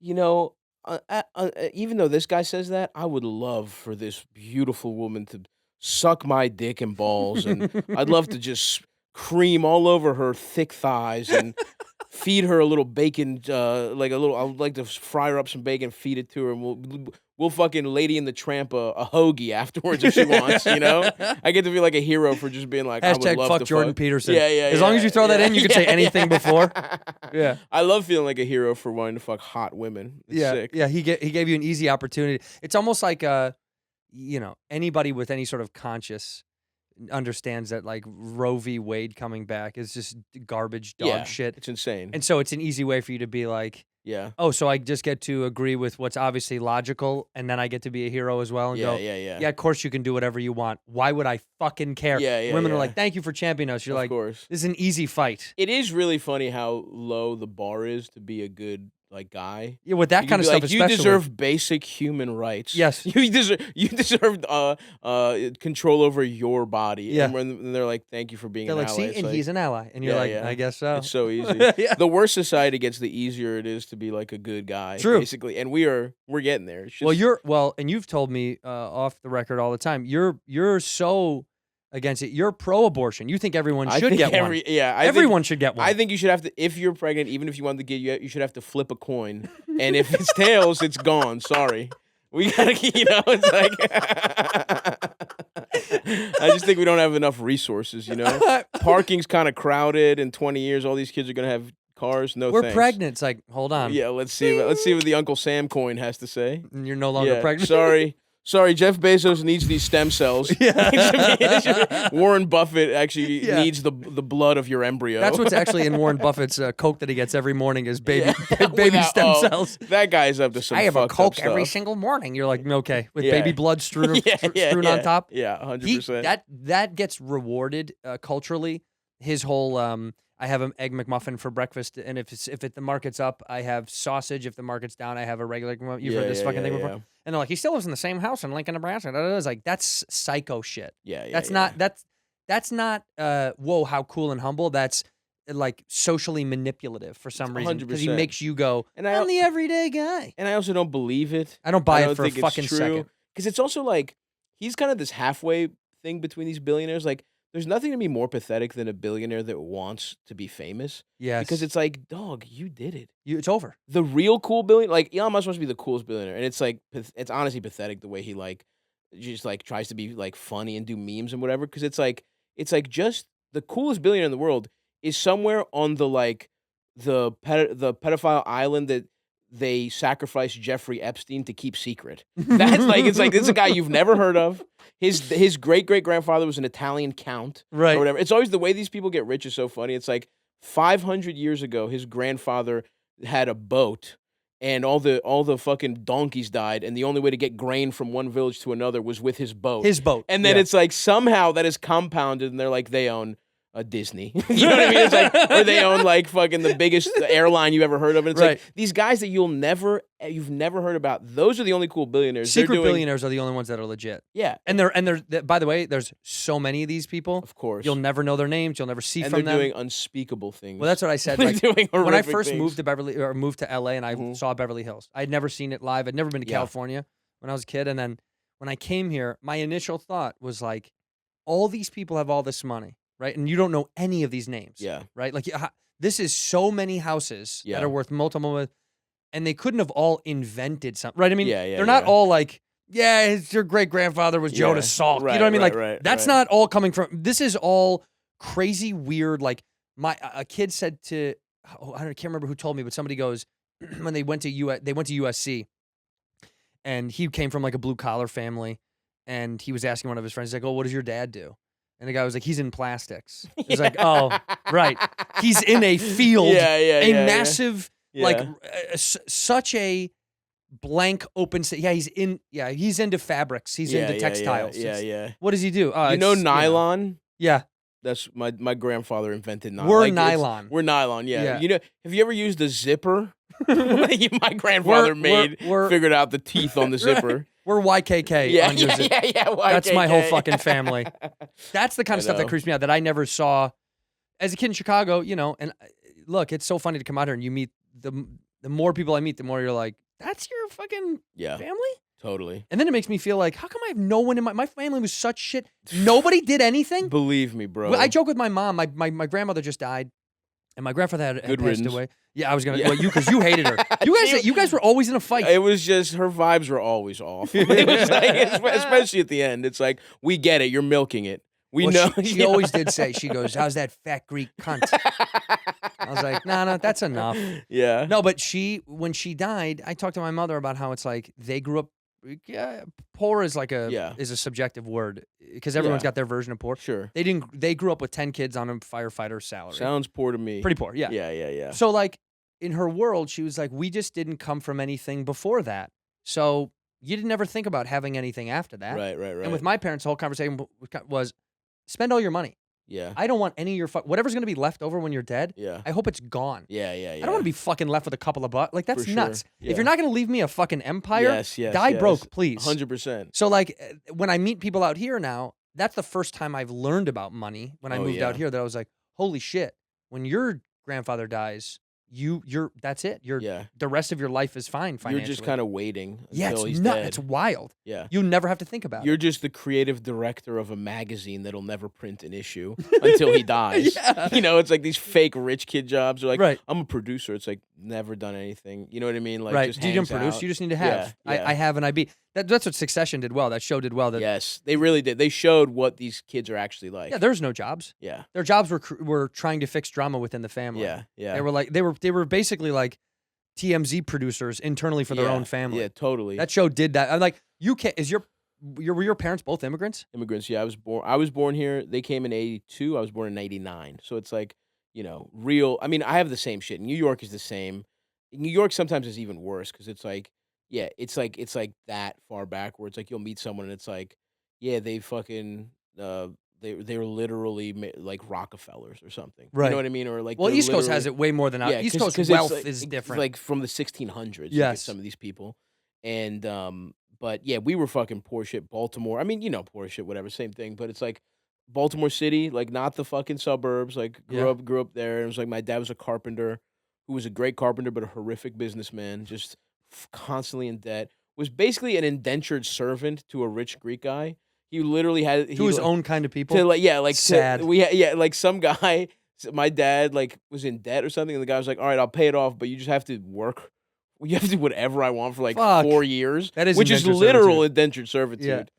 even though this guy says that, I would love for this beautiful woman to suck my dick and balls, and I'd love to just cream all over her thick thighs and feed her a little bacon, I would like to fry her up some bacon, feed it to her, and we'll fucking Lady and the Tramp a hoagie afterwards if she wants, I get to feel like a hero for just being like, I would love fuck to Jordan fuck. Peterson. Yeah. As long as you throw that in, you can say anything before. Yeah. I love feeling like a hero for wanting to fuck hot women. It's sick. Yeah. He gave you an easy opportunity. It's almost like anybody with any sort of conscience understands that like Roe v. Wade coming back is just garbage dog shit. It's insane. And so it's an easy way for you to be like, yeah. Oh, so I just get to agree with what's obviously logical, and then I get to be a hero as well and go, yeah, of course you can do whatever you want. Why would I fucking care? Women are like, thank you for championing us. You're like, course. This is an easy fight. It is really funny how low the bar is to be a good guy. Yeah, with that kind of stuff, you especially. deserve basic human rights. Yes. You deserve control over your body. Yeah. And when they're like, thank you for being They're an like, ally. see, and he's an ally. And you're like, I guess so. It's so easy. Yeah. The worse society gets, the easier it is to be like a good guy. True. Basically. And we're getting there. It's just, and you've told me off the record all the time, you're so against it. You're pro-abortion. You think everyone should get one. Yeah, everyone should get one. I think you should have to, if you're pregnant, even if you want to get you should have to flip a coin. And if it's tails, it's gone. Sorry. We gotta, it's like, I just think we don't have enough resources, Parking's kind of crowded. In 20 years, all these kids are gonna have cars. No, we're thanks. pregnant. It's like, hold on. Yeah, let's see what the Uncle Sam coin has to say. And you're no longer pregnant. Sorry, Jeff Bezos needs these stem cells. Yeah. Warren Buffett actually needs the blood of your embryo. That's what's actually in Warren Buffett's Coke that he gets every morning is baby stem cells. That guy's up to some I have a fucked up Coke stuff. every single morning. You're like, okay, with baby blood strewn on top. Yeah, 100%. That gets rewarded culturally. His whole I have an egg McMuffin for breakfast, and if the market's up, I have sausage. If the market's down, I have a regular. You've heard this fucking thing before. And they're like, he still lives in the same house in Lincoln, Nebraska. It's like, that's psycho shit. That's not whoa, how cool and humble. That's like socially manipulative for some reason, because he makes you go, I'm the everyday guy. And I also don't believe it. I don't buy it for a fucking second. Because it's also like, he's kind of this halfway thing between these billionaires. Like, there's nothing to be more pathetic than a billionaire that wants to be famous. Yes. Because it's like, dog, you did it. It's over. The real cool billionaire, like Elon Musk wants to be the coolest billionaire, and it's like, it's honestly pathetic the way he just tries to be like funny and do memes and whatever. Because it's like just the coolest billionaire in the world is somewhere on the the pedophile island that they sacrificed Jeffrey Epstein to keep secret. That's it's a guy you've never heard of. His great-great-grandfather was an Italian count, right? Or whatever. It's always the way these people get rich is so funny. It's like 500 years ago, his grandfather had a boat, and all the fucking donkeys died, and the only way to get grain from one village to another was with his boat. His boat. And then it's like somehow that is compounded, and they're like, they own Disney. You know what I mean? It's like, or they own like fucking the biggest airline you've ever heard of. And it's Right. like these guys that you've never heard about. Those are the only cool billionaires. Secret They're doing, billionaires are the only ones that are legit. Yeah, And by the way, there's so many of these people. of course. You'll never know their names. You'll never see and from they're them. doing unspeakable things. Well, that's what I said. They're Like, doing when I horrific first things. moved to LA and I saw Beverly Hills, I'd never seen it live. I'd never been to Yeah. California when I was a kid. And then when I came here, my initial thought was like, all these people have all this money, right? And you don't know any of these names. Yeah. Right? Like, this is so many houses Yeah. that are worth multiple, and they couldn't have all invented something, right? I mean, Yeah, yeah, they're not yeah. all like, yeah, your great grandfather was Jonas Salk. You know what I mean? Right, Like, right, that's right. not all coming from. This is all crazy, weird. Like, a kid said to, I can't remember who told me, but somebody goes when they went to USC, and he came from like a blue collar family, and he was asking one of his friends, he's like, "Oh, what does your dad do?" And the guy was like, "He's in plastics." He's like, "Oh, right. He's in a field, a massive, like, such a blank open. He's into fabrics. He's into textiles. Yeah. What does he do? You know nylon? Yeah, That's my grandfather invented nylon. We're nylon. We're nylon, yeah. Yeah. You know, have you ever used a zipper? My grandfather figured out the teeth on the zipper. we're YKK. Yeah, on your yeah, zip. yeah. That's my whole YKK. fucking family. That's the kind of stuff that know. creeps me out that I never saw as a kid in Chicago, you know. And look, it's so funny to come out here and you meet the more people I meet, the more you're like, that's your fucking family? Totally. And then it makes me feel like, how come I have no one in my family was such shit? Nobody did anything? Believe me, bro. Well, I joke with my mom. My grandmother just died. And my grandfather had Good passed riddance. away. Yeah, I was gonna. Well, because you hated her. You guys were always in a fight. It was just her vibes were always off. It was like, especially at the end. It's like, we get it. You're milking it. We Well, know. She always did say. She goes, "How's that fat Greek cunt?" I was like, "No, that's enough." Yeah. No, but when she died, I talked to my mother about how it's like they grew up. Poor is like is a subjective word because everyone's got their version of poor. Sure. They grew up with 10 kids on a firefighter salary. Sounds poor to me. Pretty poor, yeah. Yeah. So like in her world, she was like, we just didn't come from anything before that. So you didn't ever think about having anything after that. Right. And with my parents, the whole conversation was spend all your money. Yeah. I don't want any of your whatever's going to be left over when you're dead. Yeah. I hope it's gone. Yeah. I don't want to be fucking left with a couple of bucks. Like, that's For sure. nuts. Yeah. If you're not going to leave me a fucking empire, Yes, die broke, please. 100%. So, like, when I meet people out here now, that's the first time I've learned about money when I moved out here that I was like, holy shit, when your grandfather dies, that's it. The rest of your life is fine financially. You're just kind of waiting yeah, until it's he's nuts. dead. It's wild. Yeah. You never have to think about You're it. just the creative director of a magazine that'll never print an issue until he dies. Yeah. You know, it's like these fake rich kid jobs. They're like, Right. I'm a producer. It's like never done anything. You know what I mean? Like, Right. just You didn't hangs produce. out. You just need to have. Yeah. I have and I be. That's what Succession did well. That show did well. Yes, they really did. They showed what these kids are actually like. Yeah, there's no jobs. Yeah. Their jobs were trying to fix drama within the family. Yeah. They were like they were basically like TMZ producers internally for their own family. Yeah, totally. That show did that. I'm like, you can't. Were your parents both immigrants? Immigrants. Yeah, I was born here. They came in '82. I was born in '89. So it's like, you know, real. I mean, I have the same shit. New York is the same. New York sometimes is even worse because it's like, yeah, it's like that far back where it's like you'll meet someone and it's like, yeah, they fucking they're literally like Rockefellers or something. Right. You know what I mean? Or like, Well, they're East Coast has literally- it way more than out. Yeah, East 'cause Coast it's wealth like- is it's different. like from the 1600s. Yes. Some of these people, and but yeah, we were fucking poor shit. Baltimore. I mean, you know, poor shit, whatever, same thing. But it's like Baltimore City, like not the fucking suburbs. Like grew up there. And it was like my dad was a carpenter, who was a great carpenter but a horrific businessman, just constantly in debt. Was basically an indentured servant to a rich Greek guy. He literally had to his own kind of people. to like Sad. Like some guy. My dad like was in debt or something, and the guy was like, "All right, I'll pay it off, but you just have to work. You have to do whatever I want for like Fuck. 4 years." That is which is indentured literal servitude. indentured servitude.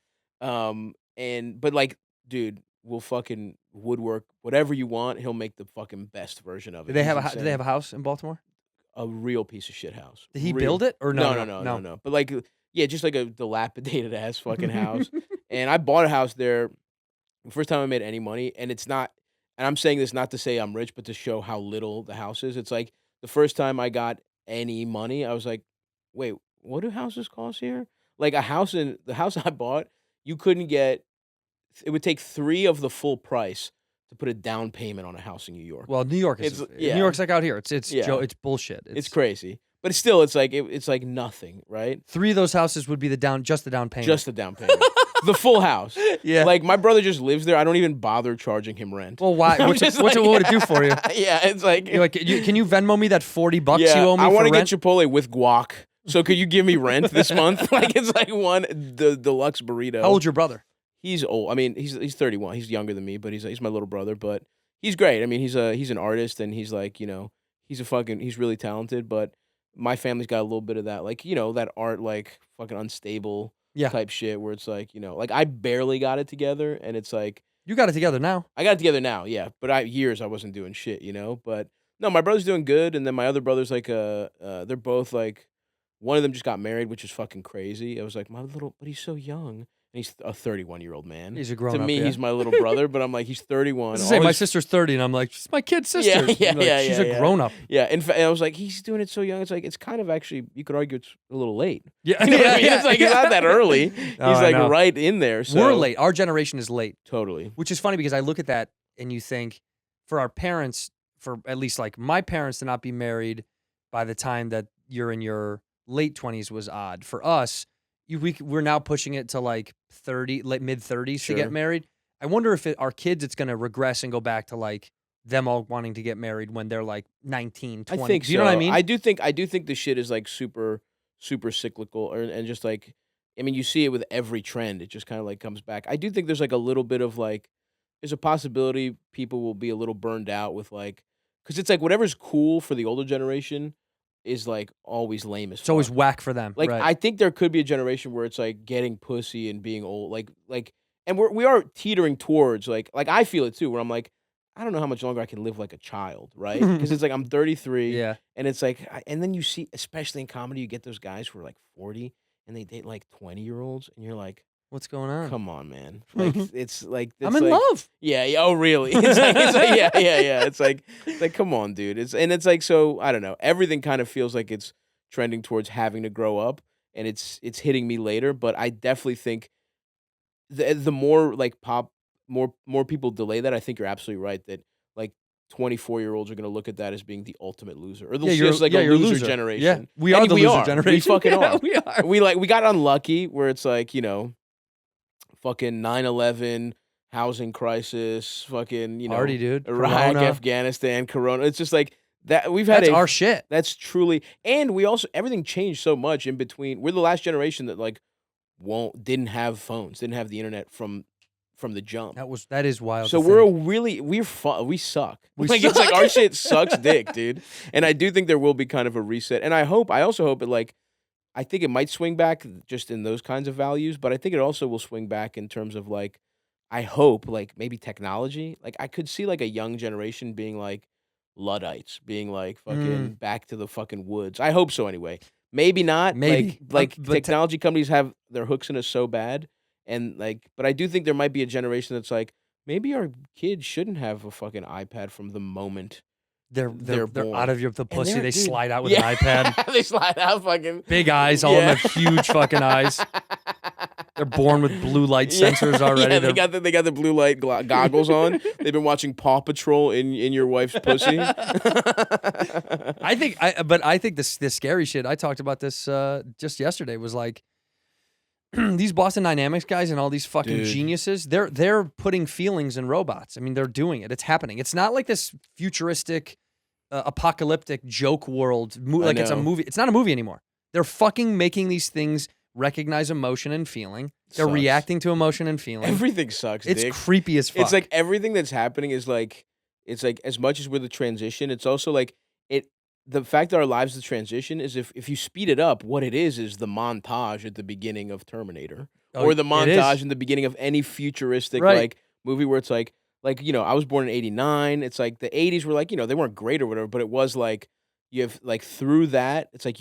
But like, dude, we'll fucking woodwork whatever you want. He'll make the fucking best version of it. Did they have He's a Do they have a house in Baltimore? a real piece of shit house? Did he Real- build it or no? No. But like, yeah, just like a dilapidated ass fucking house. And I bought a house there the first time I made any money, and it's not. And I'm saying this not to say I'm rich, but to show how little the house is. It's like the first time I got any money, I was like, wait, what do houses cost here? Like the house I bought, you couldn't get. It would take 3 of the full price to put a down payment on a house in New York. Well, New York is yeah. New York's like out here. It's Yeah. it's bullshit. It's crazy. But it's still, it's like nothing, right? 3 of those houses would be just the down payment. Just the down payment. The full house. Yeah. Like, my brother just lives there. I don't even bother charging him rent. Well, why? I'm What just would it do for you? Yeah, it's like... You're like, can you Venmo me that $40 yeah, you owe me I for want to rent? get Chipotle with guac. So could you give me rent this month? Like, it's like the deluxe burrito. How old's your brother? He's old. I mean, he's 31. He's younger than me, but he's my little brother. But he's great. I mean, he's an artist, and he's like, he's really talented. But my family's got a little bit of that, like, that art, like, fucking unstable type shit, where it's like, like, I barely got it together, and it's like, You got it together now. I got it together now, yeah. But I wasn't doing shit, But no, my brother's doing good, and then my other brother's like, they're both like, one of them just got married, which is fucking crazy. I was like, but he's so young. And he's a 31-year-old man. He's a grown-up, To me, yeah. he's my little brother, but I'm like, he's 31. I was gonna say, my sister's 30, and I'm like, she's my kid's sister. Yeah, I'm like, she's a grown-up. Yeah, in fact, I was like, he's doing it so young. It's like, it's kind of actually, you could argue it's a little late. Yeah, You know what I mean? It's like, it's not that early. He's I like know. right in there. So. We're late. Our generation is late. Totally. Which is funny because I look at that and you think for our parents, for at least like my parents to not be married by the time that you're in your late 20s was odd. For us, we're now pushing it to like 30, like mid 30s Sure. to get married. I wonder if our kids, it's going to regress and go back to like them all wanting to get married when they're like 19, 20. I think so. You know what I mean? I do think the shit is like super cyclical, and just like, I mean, you see it with every trend. It just kind of like comes back. I do think there's like a little bit of like, there's a possibility people will be a little burned out with like, because it's like whatever's cool for the older generation is like always lame as fuck. It's always whack for them. Like, right. I think there could be a generation where it's like getting pussy and being old, like, and we are teetering towards like I feel it too, where I'm like, I don't know how much longer I can live like a child, right? Because it's like I'm 33, Yeah. and it's like, and then you see, especially in comedy, you get those guys who are like 40 and they date like 20-year-olds, and you're like, What's going on? come on, man. Like, it's like, I'm in love. Yeah. Oh, really? It's like yeah. It's like, come on, dude. It's like, so I don't know. Everything kind of feels like it's trending towards having to grow up, and it's hitting me later. But I definitely think the more like more people delay that, I think you're absolutely right that like 24-year-olds are going to look at that as being the ultimate loser, or they'll see us like a you're loser generation. Yeah, we are the loser generation. We fucking Yeah, are. we are. We got unlucky where it's like, fucking 9/11, housing crisis, fucking, Party, dude. Iraq, Corona. Afghanistan, Corona. It's just like that. We've had That's our shit. That's truly, and we also, everything changed so much in between. We're the last generation that like didn't have phones, didn't have the internet from the jump. That is wild. So we suck. It's like our shit sucks dick, dude. And I do think there will be kind of a reset. And I also hope it like, I think it might swing back just in those kinds of values, but I think it also will swing back in terms of like, I hope like maybe technology. Like I could see like a young generation being like Luddites, being like fucking back to the fucking woods. I hope so anyway. Maybe not. Maybe. Like But technology companies have their hooks in us so bad. And like, but I do think there might be a generation that's like, maybe our kids shouldn't have a fucking iPad from the moment They're born. out of the pussy. They dude, slide out with yeah. an iPad. They slide out fucking Big eyes. All of them have huge fucking eyes. They're born with blue light sensors already. Yeah, They're- they got the blue light goggles on. They've been watching Paw Patrol in your wife's pussy. I think the scary shit. I talked about this just yesterday. Was like these Boston Dynamics guys and all these fucking Dude. geniuses. They're putting feelings in robots. I mean, they're doing it. It's happening. It's not like this futuristic, apocalyptic joke world. Like it's a know. movie. It's not a movie anymore. They're fucking making these things recognize emotion and feeling. They're Sucks. reacting to emotion and feeling. Everything sucks. It's Dick. creepy as fuck. It's like everything that's happening is like, it's like as much as we're the transition, it's also like the fact that our lives the transition is if you speed it up, what it is the montage at the beginning of Terminator, or the montage in the beginning of any futuristic like movie where it's like I was born in '89. It's like the '80s were like they weren't great or whatever, but it was like you have like through that it's like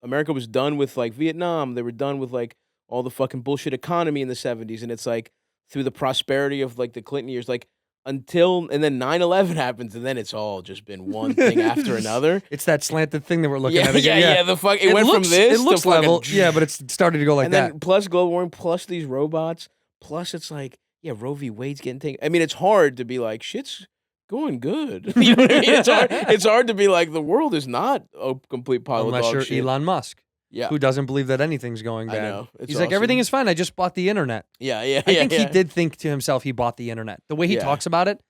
America was done with like Vietnam. They were done with like all the fucking bullshit economy in the '70s, and it's like through the prosperity of like the Clinton years, like. And then 9/11 happens, and then it's all just been one thing after another. It's that slanted thing that we're looking at. Yeah. The fuck it went from this. It looks to fucking, level. Yeah, but it's starting to go like and that. then plus global warming, plus these robots, plus it's like yeah, Roe v. Wade's getting taken. I mean, it's hard to be like, shit's going good. You know what I mean? It's hard to be like, the world is not a complete pile of Unless dog you're shit. Elon Musk, Yeah. who doesn't believe that anything's going I bad. know. It's He's like, everything awesome. is fine. I just bought the internet. Yeah. I think he did think to himself he bought the internet. The way he Yeah. talks about it,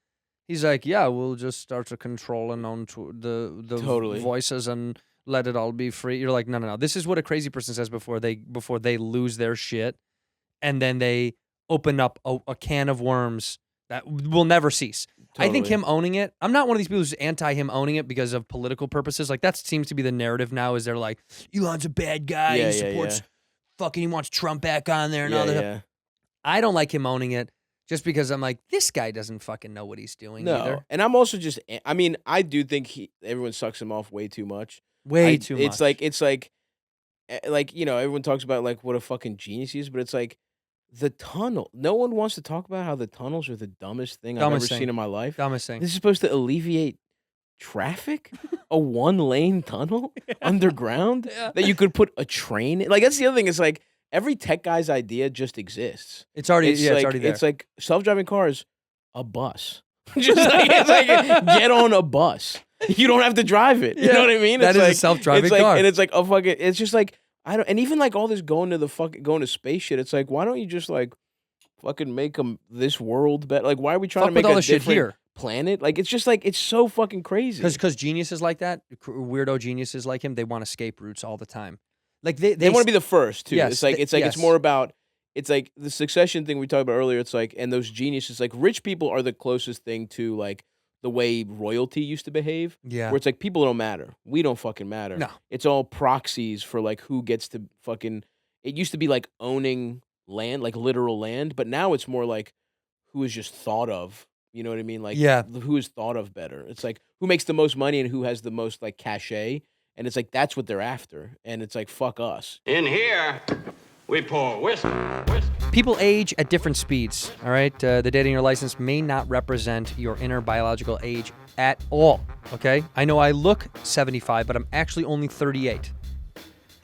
he's like, yeah, we'll just start to control and own the Totally. voices and let it all be free. You're like, no. This is what a crazy person says before they lose their shit, and then they open up a can of worms that will never cease. I think Totally. him owning it, I'm not one of these people who's anti him owning it because of political purposes. Like, that seems to be the narrative now, is they're like, Elon's a bad guy. Yeah, he yeah, supports fucking, he wants Trump back on there and Yeah, all that. yeah. I don't like him owning it just because I'm like, this guy doesn't fucking know what he's doing No. either. And I'm also just, I mean, I do think everyone sucks him off way too much. Way too much. It's like, you know, everyone talks about like what a fucking genius he is, but it's like the tunnel. No one wants to talk about how the tunnels are the dumbest thing I've Dumbest ever thing. seen in my life. Dumbest thing. This is supposed to alleviate traffic? A 1-lane tunnel underground that you could put a train in? Like, that's the other thing. It's like every tech guy's idea just exists. It's already, It's yeah, like, it's already there. It's like self-driving cars, a bus. Just like, it's like, get on a bus. You don't have to drive it. You Yeah, know what I mean? that It's is a like, self-driving it's like, car. and it's like a fucking. It's just like I don't. And even like all this going to space shit. It's like, why don't you just like fucking make this world better? Like, why are we trying Fuck to make with all a the shit different here. planet? Like, it's just like it's so fucking crazy. Because geniuses like that, weirdo geniuses like him, they want escape routes all the time. Like, they They want to be the first too. Yes, It's like yes. it's more about. It's like the succession thing we talked about earlier. It's like, and those geniuses, like rich people are the closest thing to like the way royalty used to behave. Yeah. Where it's like, people don't matter. We don't fucking matter. No. It's all proxies for like who gets to fucking. It used to be like owning land, like literal land, but now it's more like who is just thought of. You know what I mean? Like, Yeah. who is thought of better. It's like who makes the most money and who has the most like cachet. And it's like, that's what they're after. And it's like, fuck us. In here, we pour whiskey. People age at different speeds, all right? The data in your license may not represent your inner biological age at all, okay? I know I look 75, but I'm actually only 38.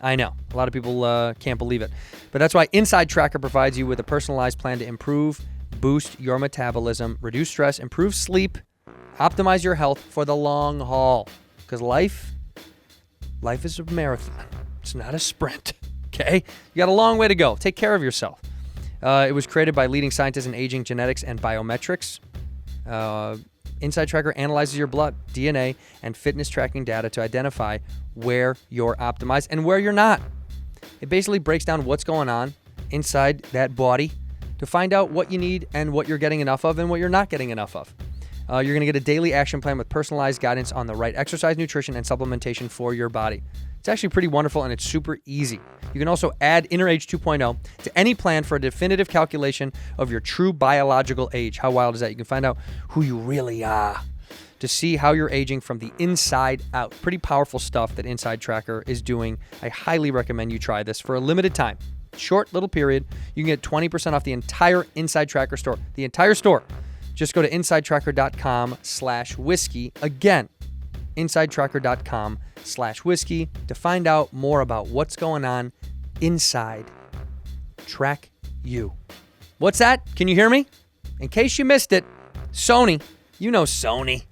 I know. A lot of people can't believe it. But that's why Inside Tracker provides you with a personalized plan to improve, boost your metabolism, reduce stress, improve sleep, optimize your health for the long haul. Because life is a marathon. It's not a sprint, okay? You got a long way to go. Take care of yourself. It was created by leading scientists in aging, genetics, and biometrics. Inside Tracker analyzes your blood, DNA, and fitness tracking data to identify where you're optimized and where you're not. It basically breaks down what's going on inside that body to find out what you need and what you're getting enough of and what you're not getting enough of. You're going to get a daily action plan with personalized guidance on the right exercise, nutrition, and supplementation for your body. It's actually pretty wonderful, and it's super easy. You can also add Inner Age 2.0 to any plan for a definitive calculation of your true biological age. How wild is that? You can find out who you really are to see how you're aging from the inside out. Pretty powerful stuff that Inside Tracker is doing. I highly recommend you try this for a limited time. Short little period. You can get 20% off the entire Inside Tracker store. The entire store. Just go to insidetracker.com/whiskey. Again, insidetracker.com/whiskey to find out more about what's going on inside Track You. What's that? Can you hear me? In case you missed it, SONY. You know SONY.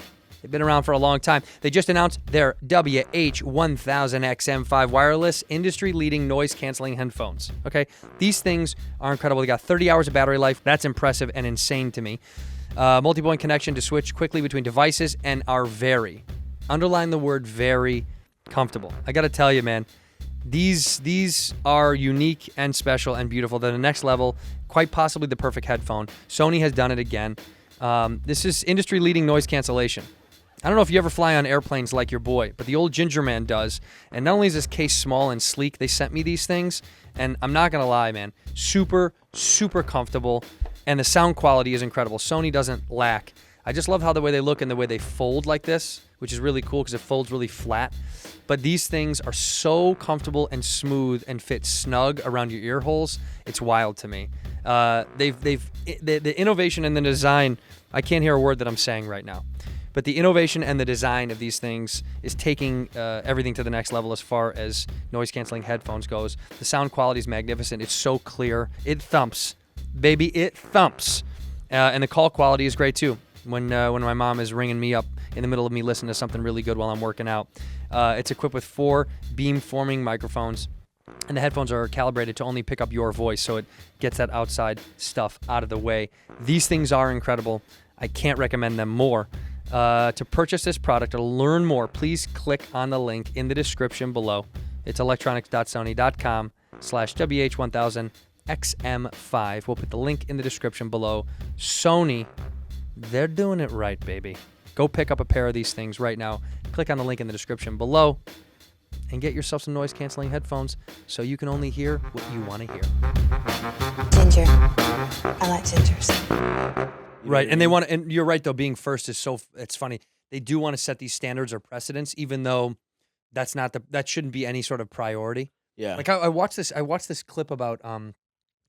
They've been around for a long time. They just announced their WH-1000XM5 wireless industry-leading noise-canceling headphones. Okay? These things are incredible. They got 30 hours of battery life. That's impressive and insane to me. Multi-point connection to switch quickly between devices and are very, underline the word very, comfortable. I got to tell you, man, these are unique and special and beautiful. They're the next level, quite possibly the perfect headphone. SONY has done it again. This is industry-leading noise cancellation. I don't know if you ever fly on airplanes like your boy, but the old ginger man does. And not only is this case small and sleek, they sent me these things, and I'm not going to lie, man, super, super comfortable, and the sound quality is incredible. SONY doesn't lack. I just love how the way they look and the way they fold like this, which is really cool because it folds really flat. But these things are so comfortable and smooth and fit snug around your ear holes. It's wild to me. The innovation and the design, I can't hear a word that I'm saying right now. But the innovation and the design of these things is taking everything to the next level as far as noise-canceling headphones goes. The sound quality is magnificent. It's so clear. It thumps. Baby, it thumps. And the call quality is great too. When my mom is ringing me up in the middle of me listening to something really good while I'm working out. It's equipped with 4 beam-forming microphones, and the headphones are calibrated to only pick up your voice, so it gets that outside stuff out of the way. These things are incredible. I can't recommend them more. To purchase this product or learn more, please click on the link in the description below. It's electronics.sony.com/WH1000XM5. We'll put the link in the description below. Sony, they're doing it right, baby. Go pick up a pair of these things right now. Click on the link in the description below and get yourself some noise-canceling headphones so you can only hear what you want to hear. Ginger. I like gingers. Right, and they want to, and you're right though, being first is it's funny. They do want to set these standards or precedents, even though that shouldn't be any sort of priority. Yeah. Like I watched this clip about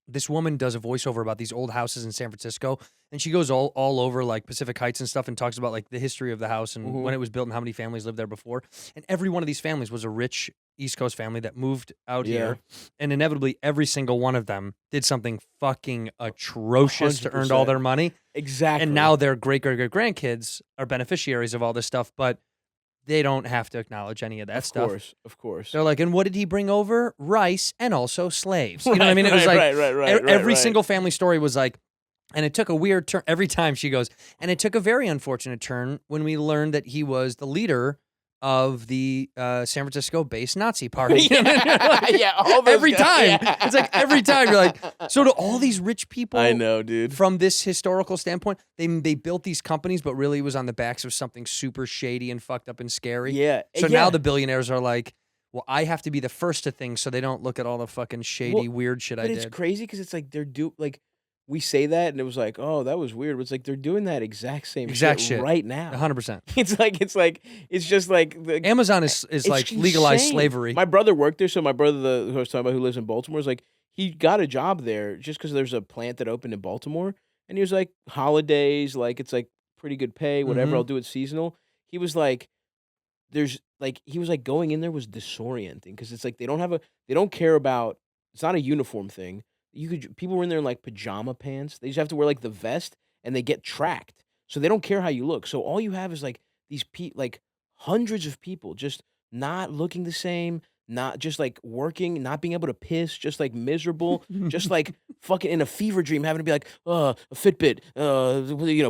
this woman does a voiceover about these old houses in San Francisco, and she goes all over like Pacific Heights and stuff and talks about like the history of the house and when it was built and how many families lived there before. And every one of these families was a rich East Coast family that moved out here, and inevitably every single one of them did something fucking atrocious to earn all their money. Exactly. And now their great grandkids are beneficiaries of all this stuff, but they don't have to acknowledge any of that stuff. Of course. They're like, and what did he bring over? Rice and also slaves. You know what I mean? It was like every single family story was like, and it took a weird turn every time she goes, and it took a very unfortunate turn when we learned that he was the leader of the San Francisco-based Nazi party. All those every guys. time. Yeah. It's like every time you're like, so do all these rich people. I know, dude. From this historical standpoint, they built these companies, but really it was on the backs of something super shady and fucked up and scary. Yeah. So now the billionaires are like, well, I have to be the first to things so they don't look at all the fucking shady, weird shit I did. But it's crazy because it's like we say that and it was like, oh, that was weird. But it's like they're doing that exact shit right now. 100%. It's just like Amazon is like legalized insane. slavery. My brother worked there, so my brother, who I was talking about, who lives in Baltimore, is like he got a job there just because there's a plant that opened in Baltimore, and he was like, holidays, like it's like pretty good pay, whatever. I'll do it seasonal. He was like, going in there was disorienting because it's like they don't care about. It's not a uniform thing. People were in there in like pajama pants. They just have to wear like the vest, and they get tracked. So they don't care how you look. So all you have is like these hundreds of people just not looking the same, not just like working, not being able to piss, just like miserable, just like fucking in a fever dream, having to be like, a Fitbit,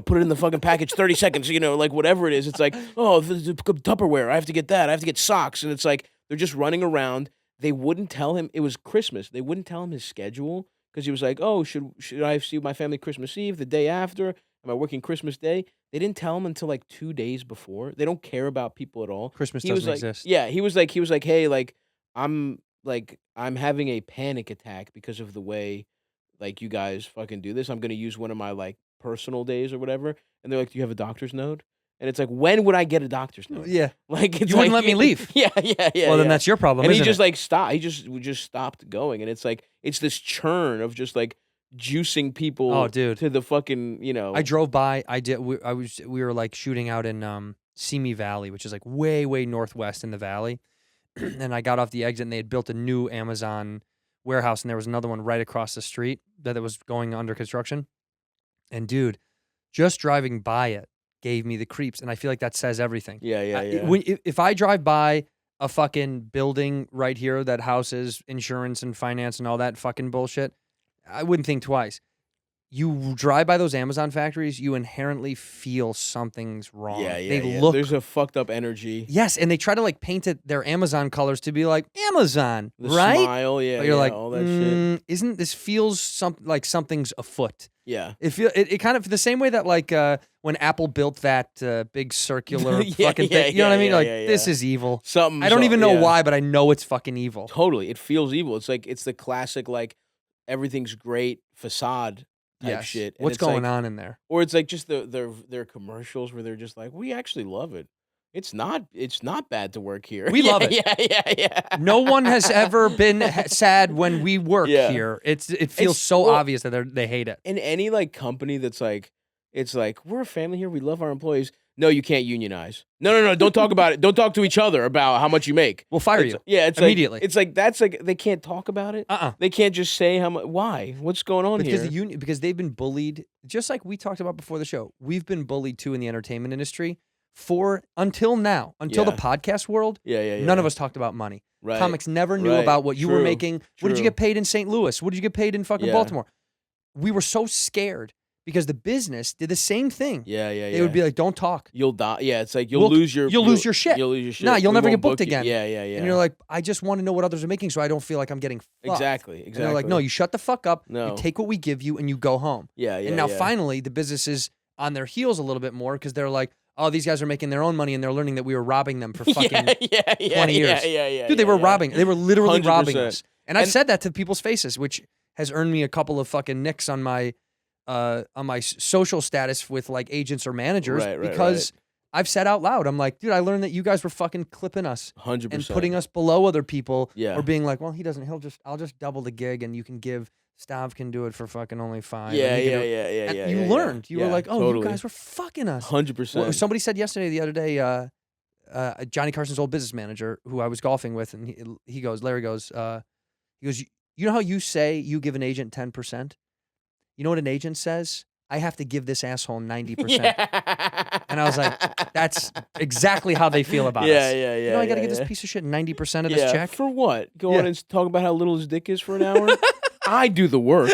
put it in the fucking package, 30 seconds, like whatever it is. It's like, the Tupperware, I have to get that. I have to get socks. And it's like, they're just running around. They wouldn't tell him, it was Christmas. They wouldn't tell him his schedule because he was like, oh, should I see my family Christmas Eve, the day after? Am I working Christmas Day? They didn't tell him until like 2 days before. They don't care about people at all. Christmas He doesn't was like, exist. Yeah, he was like, hey, I'm having a panic attack because of the way like you guys fucking do this. I'm gonna use one of my like personal days or whatever. And they're like, do you have a doctor's note? And it's like, when would I get a doctor's note? Yeah. Like You wouldn't let me leave. Yeah. Well, then that's your problem, And he isn't just it? like stopped. He just stopped going. And it's like, it's this churn of just like juicing people Oh, dude. to the fucking, I drove by. We were like shooting out in Simi Valley, which is like way northwest in the valley. And I got off the exit, and they had built a new Amazon warehouse, and there was another one right across the street that was going under construction. And dude, just driving by it gave me the creeps, and I feel like that says everything. Yeah. If I drive by a fucking building right here that houses insurance and finance and all that fucking bullshit, I wouldn't think twice. You drive by those Amazon factories, you inherently feel something's wrong. Yeah. They look. There's a fucked up energy. Yes, and they try to like paint it their Amazon colors to be like Amazon, The right? smile, But you're like, all that shit. Isn't this feels like something's afoot? Yeah. It kind of the same way that like when Apple built that big circular Yeah, fucking thing. You know what I mean? yeah, This is evil. Something. I don't even know why, but I know it's fucking evil. Totally. It feels evil. It's like, it's the classic, like, everything's great facade type shit. And What's it's going like, on in there? Or it's like just their commercials where they're just like, we actually love it. It's not bad to work here. We love it. Yeah. No one has ever been sad when we work Yeah. here. It feels so obvious that they hate it. And any like company that's like, it's like, we're a family here, we love our employees. no, you can't unionize. No, don't talk about it. Don't talk to each other about how much you make. We'll fire It's- you. Yeah, it's immediately. Like, it's like that's like they can't talk about it. They can't just say how much. Why? What's going on Because here? the union, because they've been bullied, just like we talked about before the show. We've been bullied too in the entertainment industry until now, until the Yeah. podcast world. Yeah. None of us talked about money. Right. Comics never knew Right. about what you were True. making. What did you True. get paid in St. Louis? What did you get paid in fucking Yeah. Baltimore? We were so scared because the business did the same thing. Yeah. They would be like, "Don't talk." You'll die. Yeah, it's like You'll lose your shit. You'll lose your shit. Nah, you'll We never won't get booked book you. again. Yeah. And you're like, I just want to know what others are making so I don't feel like I'm getting fucked. Exactly. And they're like, no, you shut the fuck up. No. You take what we give you and you go home. Yeah. And now finally the business is on their heels a little bit more because they're like, oh, these guys are making their own money and they're learning that we were robbing them for fucking 20 years. Yeah. Dude, they were robbing. They were literally robbing 100%. us. And I've said that to people's faces, which has earned me a couple of fucking nicks on my social status with like agents or managers because I've said out loud, I'm like, dude, I learned that you guys were fucking clipping us 100%. and putting us below other people Yeah. or being like, well, I'll just double the gig and you can give Stav can do it for fucking only $5. Yeah. and he can do it. And you learned. You were like, oh, you guys were fucking us. 100%. Well, somebody said yesterday, the other day, Johnny Carson's old business manager, who I was golfing with, and Larry goes, you know how you say you give an agent 10%? You know what an agent says? I have to give this asshole 90%. And I was like, that's exactly how they feel about us. Yeah. You know, I got to give this piece of shit 90% of this check. For what? Go on and talk about how little his dick is for an hour? I do the work.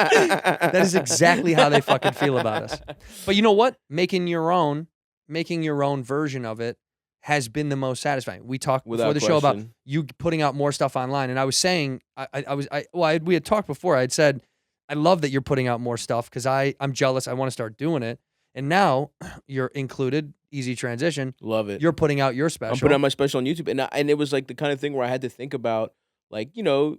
That is exactly how they fucking feel about us. But you know what? Making your own version of it has been the most satisfying. We talked before the show about you putting out more stuff online, and I was saying, we had talked before. I had said, I love that you're putting out more stuff because I'm jealous. I want to start doing it, and now you're included. Easy transition. Love it. You're putting out your special. I'm putting out my special on YouTube, and it was like the kind of thing where I had to think about, like, you know,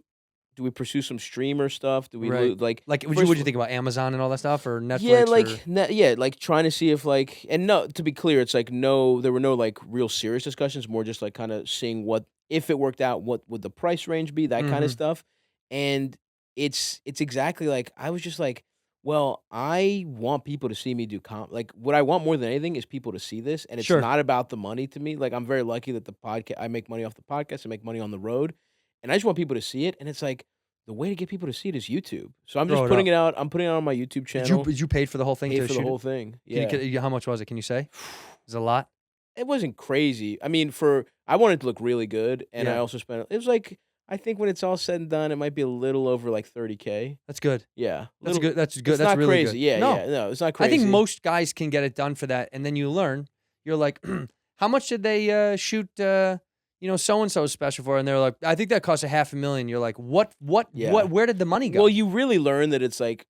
do we pursue some streamer stuff? Do we like what do you think about Amazon and all that stuff or Netflix? Yeah, like trying to see if like, and no, to be clear, it's like there were no like real serious discussions, more just like kind of seeing what, if it worked out, what would the price range be, that kind of stuff. And it's exactly like, I was just like, well, I want people to see me do like what I want more than anything is people to see this, and it's not about the money to me. Like I'm very lucky that the podcast, I make money off the podcast, I make money on the road. And I just want people to see it, and it's like the way to get people to see it is YouTube. So I'm just putting it out. I'm putting it out on my YouTube channel. Did you pay for the whole thing? Paid to for shoot the whole it? thing. Yeah. How much was it? Can you say? Is it a lot? It wasn't crazy. I mean, I wanted it to look really good, and I also spent. It was like, I think when it's all said and done, it might be a little over like $30K. That's good. Yeah, That's good. That's good. It's That's not really crazy. good. Yeah, no. no, it's not crazy. I think most guys can get it done for that, and then you learn. You're like, how much did they shoot? So and so's special for, and they're like, I think that cost $500,000. You're like, what? Yeah. Where did the money go? Well, you really learn that it's like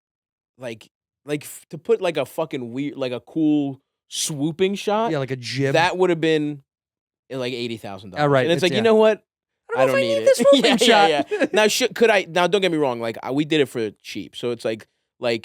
to put like a fucking weird, like a cool swooping shot. Yeah, like a jib. That would have been like $80,000. All right, and it's like, yeah. you know what? I don't need need it. this swooping shot. Yeah. Now, could I? Now, don't get me wrong. Like, we did it for cheap, so it's like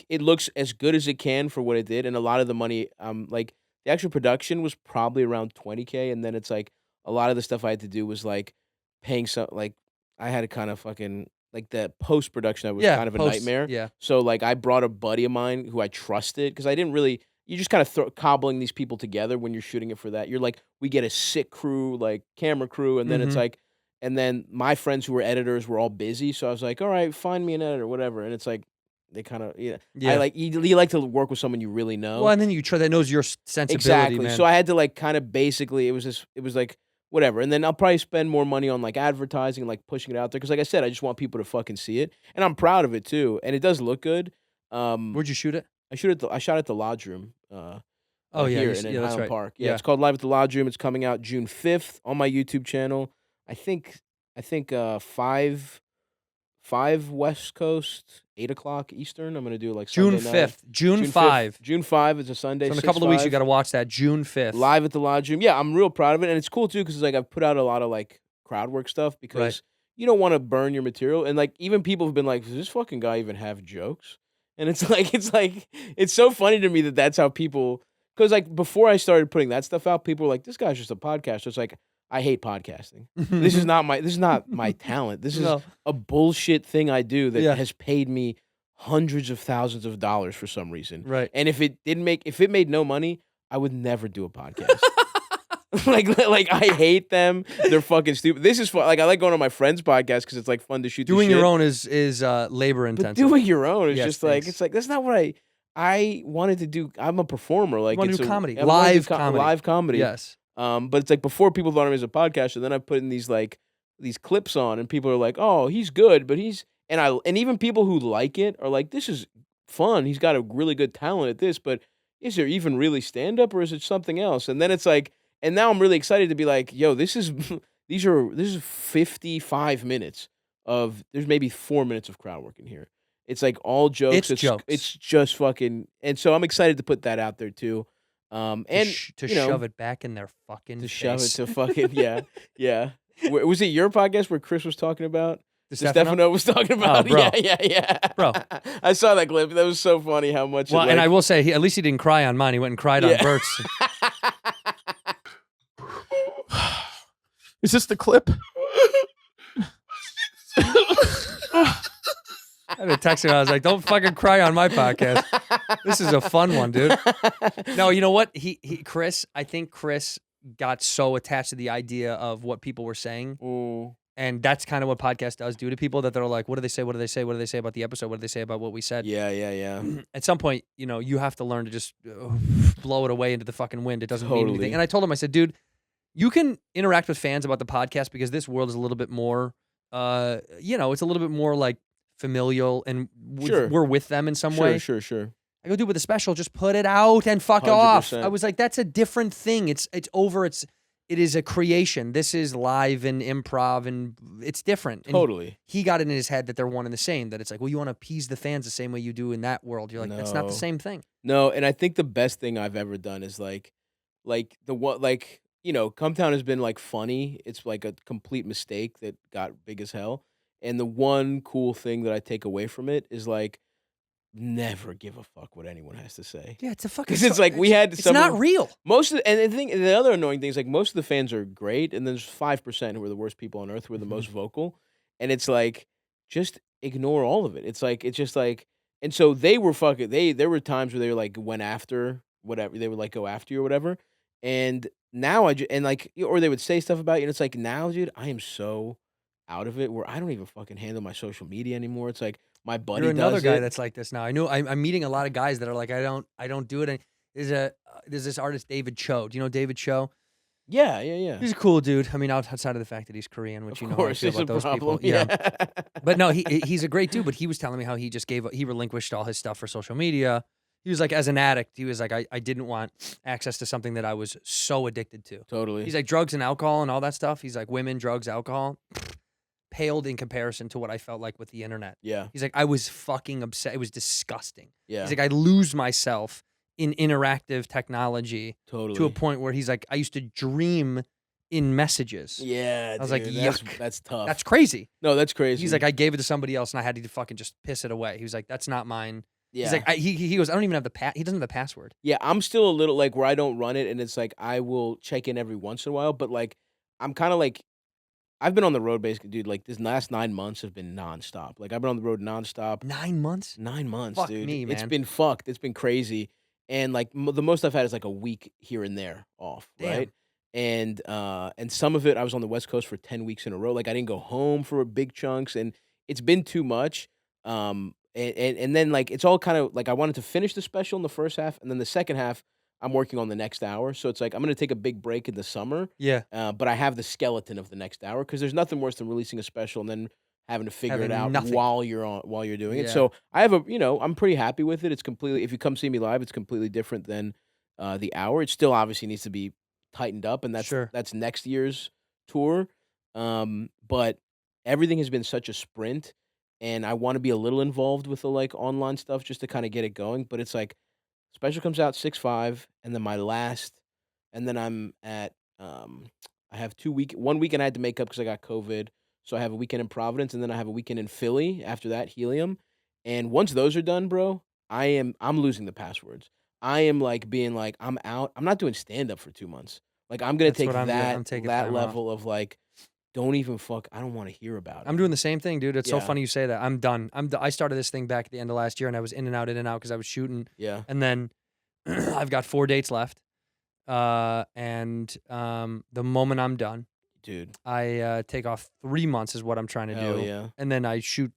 it looks as good as it can for what it did, and a lot of the money, like the actual production was probably around $20K, and then it's like a lot of the stuff I had to do was like paying some. Like, I had to kind of fucking like the post production. That was kind of a nightmare. Yeah. So like, I brought a buddy of mine who I trusted because I didn't really. You just kind of cobbling these people together when you're shooting it for that. You're like, we get a sick crew, like camera crew, and then it's like. And then my friends who were editors were all busy, so I was like, "All right, find me an editor, whatever." And it's like they kind of I like you like to work with someone you really know. Well, and then you try that knows your sensibility. Exactly. Man. So I had to like kind of basically it was like whatever, and then I'll probably spend more money on like advertising and like pushing it out there because like I said, I just want people to fucking see it, and I'm proud of it too, and it does look good. Where'd you shoot it? I shot at the Lodge Room. Yeah, here that's Highland right. Park. Yeah, it's called Live at the Lodge Room. It's coming out June 5th on my YouTube channel. I think 5 West Coast, 8:00 Eastern. I'm gonna do like June Sunday night. 5th. June 5. June 5 is a Sunday. So in a couple of weeks, you got to watch that. June 5th. Live at the Lodge Room. Yeah, I'm real proud of it, and it's cool too because like I've put out a lot of like crowd work stuff because you don't want to burn your material, and like even people have been like, "Does this fucking guy even have jokes?" And it's so funny to me that that's how people. Because like before I started putting that stuff out, people were like, "This guy's just a podcaster." It's like I hate podcasting. This is not my talent. This is a bullshit thing I do that has paid me hundreds of thousands of dollars for some reason. Right. And if it made no money, I would never do a podcast. like I hate them. They're fucking stupid. This is fun. Like I like going on my friend's podcast because it's like fun to shoot. Doing the shit. your own is labor But intensive. doing your own is Yes, just like thanks. it's like that's not what I wanted to do. I'm a performer. Like wanna it's do a- comedy. I wanna do Live comedy. live comedy. Yes. But it's like before people thought of me as a podcaster, then I put in these clips on, and people are like, "Oh, he's good," but and even people who like it are like, "This is fun. He's got a really good talent at this." But is there even really stand up, or is it something else? And then it's like, and now I'm really excited to be like, "Yo, this is 55 minutes of there's maybe 4 minutes of crowd work in here. It's like all jokes. It's jokes. It's just fucking, and so I'm excited to put that out there too. And to you know, shove it back in their fucking to face. shove it to fucking yeah. Was it your podcast where Chris was talking about? Stefano? Stefano was talking about. bro. Yeah. Bro. I saw that clip. That was so funny. How much? Well, and I will say, at least he didn't cry on mine. He went and cried on Yeah. Bert's. Is this the clip? I had to text him. I was like, "Don't fucking cry on my podcast. This is a fun one, dude." No, you know what? I think Chris got so attached to the idea of what people were saying, and that's kind of what podcast does do to people. That they're like, "What do they say? What do they say? What do they say about the episode? What do they say about what we said?" Yeah. At some point, you have to learn to just blow it away into the fucking wind. It doesn't mean Totally. anything. And I told him, I said, "Dude, you can interact with fans about the podcast because this world is a little bit more, it's a little bit more like familial, and Sure. we're with them in some way." Sure. I go, "Dude, with the special, just put it out and fuck off." 100%. I was like, "That's a different thing. It's over. It is a creation. This is live and improv, and it's different." And Totally. he got it in his head that they're one and the same. That it's like, well, you want to appease the fans the same way you do in that world. You're like, that's not the No. same thing. No, and I think the best thing I've ever done is like the one Cumtown has been like funny. It's like a complete mistake that got big as hell. And the one cool thing that I take away from it is like never give a fuck what anyone has to say. Yeah, it's a fucking. Because it's like we had It's some not real. most of the other annoying thing is like most of the fans are great, and there's 5% who are the worst people on earth who are the most vocal, and it's like just ignore all of it. It's just like, and so they were fucking. There were times where they were like went after whatever they would like go after you or whatever, and now or they would say stuff about you, and it's like now, dude, I am so out of it where I don't even fucking handle my social media anymore. It's like my buddy You're another does guy it. that's like this now. I know I'm meeting a lot of guys that are like, I don't do it. And there's this artist David Cho. Do you know David Cho? Yeah. He's a cool dude. I mean, outside of the fact that he's Korean, which Of you know how I course, feel it's a about those problem. people. Yeah. But no, he's a great dude. But he was telling me how he just he relinquished all his stuff for social media. He was like, as an addict, he was like, I didn't want access to something that I was so addicted to. Totally. He's like, drugs and alcohol and all that stuff. He's like, women, drugs, alcohol, paled in comparison to what I felt like with the internet. Yeah. He's like, I was fucking upset. It was disgusting. Yeah. He's like, I lose myself in interactive technology Totally. to a point where he's like, I used to dream in messages. Yeah, I was like, dude, yuck. That's tough. That's crazy. No, that's crazy. He's like, I gave it to somebody else and I had to fucking just piss it away. He was like, that's not mine. yeah. He's like, he goes, I don't even have he doesn't have the password. Yeah, I'm still a little like where I don't run it, and it's like I will check in every once in a while, but like I'm kind of like I've been on the road basically, dude. Like this last 9 months have been nonstop. Like I've been on the road nonstop. 9 months? 9 months, Fuck dude. me, It's man. been fucked. It's been crazy, and like the most I've had is like a week here and there off, Damn. right? And some of it I was on the West Coast for 10 weeks in a row. Like I didn't go home for big chunks, and it's been too much. And then like it's all kind of like I wanted to finish the special in the first half, and then the second half I'm working on the next hour. So it's like I'm gonna take a big break in the summer. Yeah. But I have the skeleton of the next hour because there's nothing worse than releasing a special and then having to figure it Having out nothing. while you're doing it. Yeah. So I have I'm pretty happy with it. It's completely, if you come see me live, it's completely different than the hour. It still obviously needs to be tightened up, and Sure. that's next year's tour. But everything has been such a sprint, and I want to be a little involved with the like online stuff just to kind of get it going. But it's like special comes out 6/5, and then and then I'm at I have 1 weekend I had to make up because I got COVID. So I have a weekend in Providence, and then I have a weekend in Philly after that, Helium. And once those are done, bro, I'm losing the passwords. I am like being like, I'm out. I'm not doing stand up for 2 months. Like I'm gonna That's take what I'm doing. that I'm taking that time off. level of like don't even I don't want to hear about it. I'm doing the same thing, dude. It's so Yeah. funny you say that. I'm done. I started this thing back at the end of last year, and I was in and out because I was shooting. Yeah. And then I've got 4 dates left. And the moment I'm done, Dude. I take off 3 months is what I'm trying to Hell do. yeah. And then I shoot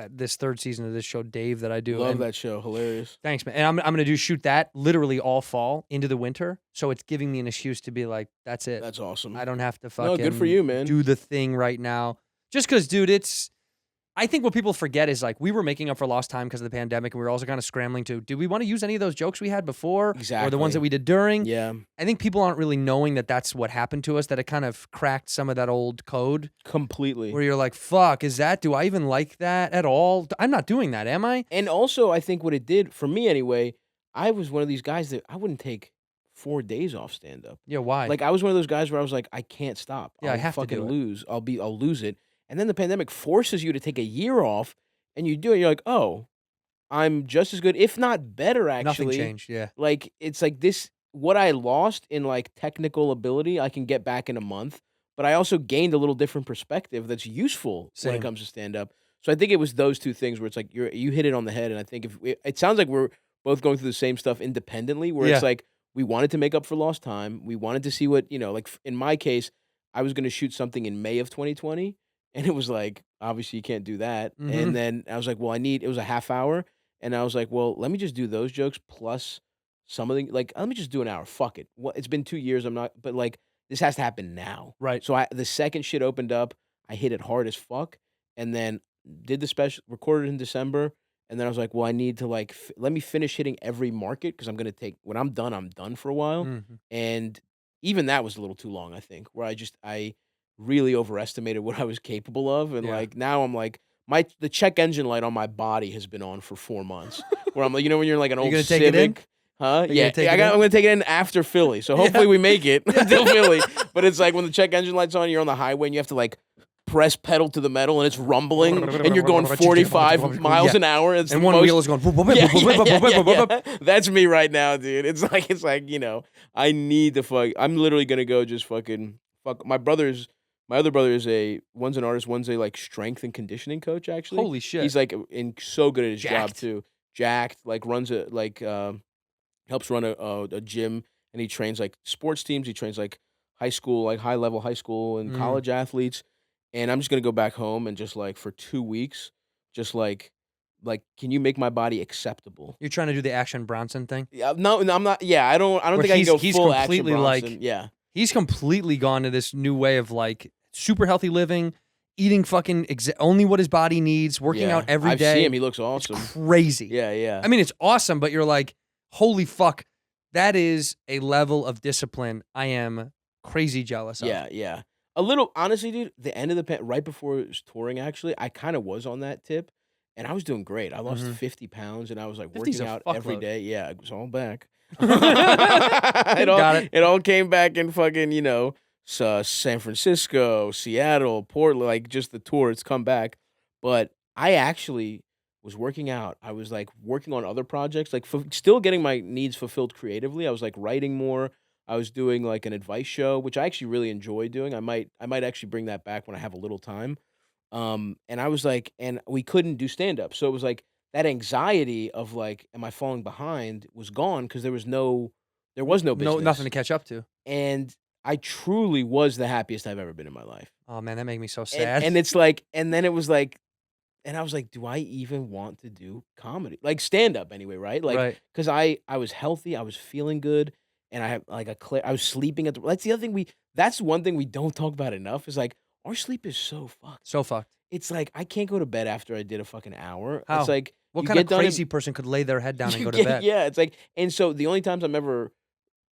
this third season of this show, Dave, that I do. Love and that show. Hilarious. Thanks, man. And I'm gonna shoot that literally all fall into the winter. So it's giving me an excuse to be like, that's it. That's awesome. I don't have to No, fucking good for you, man. do the thing right now. Just because, dude, I think what people forget is like we were making up for lost time because of the pandemic, and we were also kind of scrambling to, do we want to use any of those jokes we had before? Or the Exactly. ones that we did during? Yeah. I think people aren't really knowing that that's what happened to us, that it kind of cracked some of that old code Completely. where you're like, fuck, do I even like that at all? I'm not doing that, am I? And also, I think what it did, for me anyway, I was one of these guys that I wouldn't take 4 days off stand-up. Yeah, why? Like, I was one of those guys where I was like, I can't stop. Yeah, I I'll have to fucking do it. lose. I'll lose it. And then the pandemic forces you to take a year off, and you do it. You're like, oh, I'm just as good, if not better, actually. Nothing changed, yeah. Like, it's like this, what I lost in like technical ability, I can get back in a month. But I also gained a little different perspective that's useful when Same. it comes to stand-up. So I think it was those two things where it's like you hit it on the head. And I think it sounds like we're both going through the same stuff independently, where Yeah. it's like we wanted to make up for lost time. We wanted to see what, like in my case, I was going to shoot something in May of 2020. And it was like, obviously you can't do that. Mhm. And then I was like, well, it was a half hour. And I was like, well, let me just do those jokes plus some of the, like, let me just do an hour. Fuck it. Well, it's been 2 years. But like, this has to happen now. Right. So the second shit opened up, I hit it hard as fuck. And then did the special, recorded in December. And then I was like, well, I need to like, let me finish hitting every market. Cause I'm going to when I'm done for a while. Mhm. And even that was a little too long, I think, where I really overestimated what I was capable of. And Yeah. like, now I'm like, the check engine light on my body has been on for 4 months where I'm like, when you're like an Are you old gonna take it in? Civic. Huh? you Yeah. gonna take it I'm in? going to take it in after Philly. So hopefully we make it until Philly. But it's like when the check engine light's on, you're on the highway and you have to like press pedal to the metal and it's rumbling and you're going 45 miles an hour. It's And the one most- wheel is going. yeah. That's me right now, dude. It's like I need to fuck. I'm literally gonna go just fucking fuck. My other brother is one's an artist, one's a like strength and conditioning coach. Actually, Holy shit. he's like so good at his job Jacked. too. Jacked, like runs helps run a gym, and he trains like sports teams. He trains like high school, like high level high school and college athletes. And I'm just gonna go back home and just like for 2 weeks, just like, can you make my body acceptable? You're trying to do the Action Bronson thing? Yeah, no, I'm not. Yeah, I don't Where think I can go he's full Action completely Bronson. like- yeah, He's completely gone to this new way of like super healthy living, eating fucking only what his body needs, working yeah. out every I've day. seen him. He looks awesome. It's crazy. Yeah, yeah. I mean, it's awesome, but you're like, holy fuck, that is a level of discipline I am crazy jealous of. Yeah, yeah. A little, honestly, dude, the end of the right before it was touring, actually, I kind of was on that tip, and I was doing great. I lost 50 pounds, and I was like 50's working a out every fuckload. day. Yeah, it was all back. Got it. It all came back in fucking, San Francisco, Seattle, Portland, like just the tour. It's come back. But I actually was working out. I was like working on other projects, like still getting my needs fulfilled creatively. I was like writing more. I was doing like an advice show, which I actually really enjoy doing. I might actually bring that back when I have a little time. And I was like, and we couldn't do stand up. So it was like that anxiety of like, am I falling behind was gone because there was no business. Nothing to catch up to. And I truly was the happiest I've ever been in my life. Oh man, that made me so sad. And it's like, and then it was like, and I was like, do I even want to do comedy? Like stand up anyway, right? Like, Right. because I was healthy, I was feeling good, and I had like I was sleeping that's the other thing that's one thing we don't talk about enough is like our sleep is so fucked. So fucked. It's like I can't go to bed after I did a fucking hour. How? It's like What you kind of get done in- crazy person could lay their head down and you go to get- bed? Yeah, it's like, and so the only times I'm ever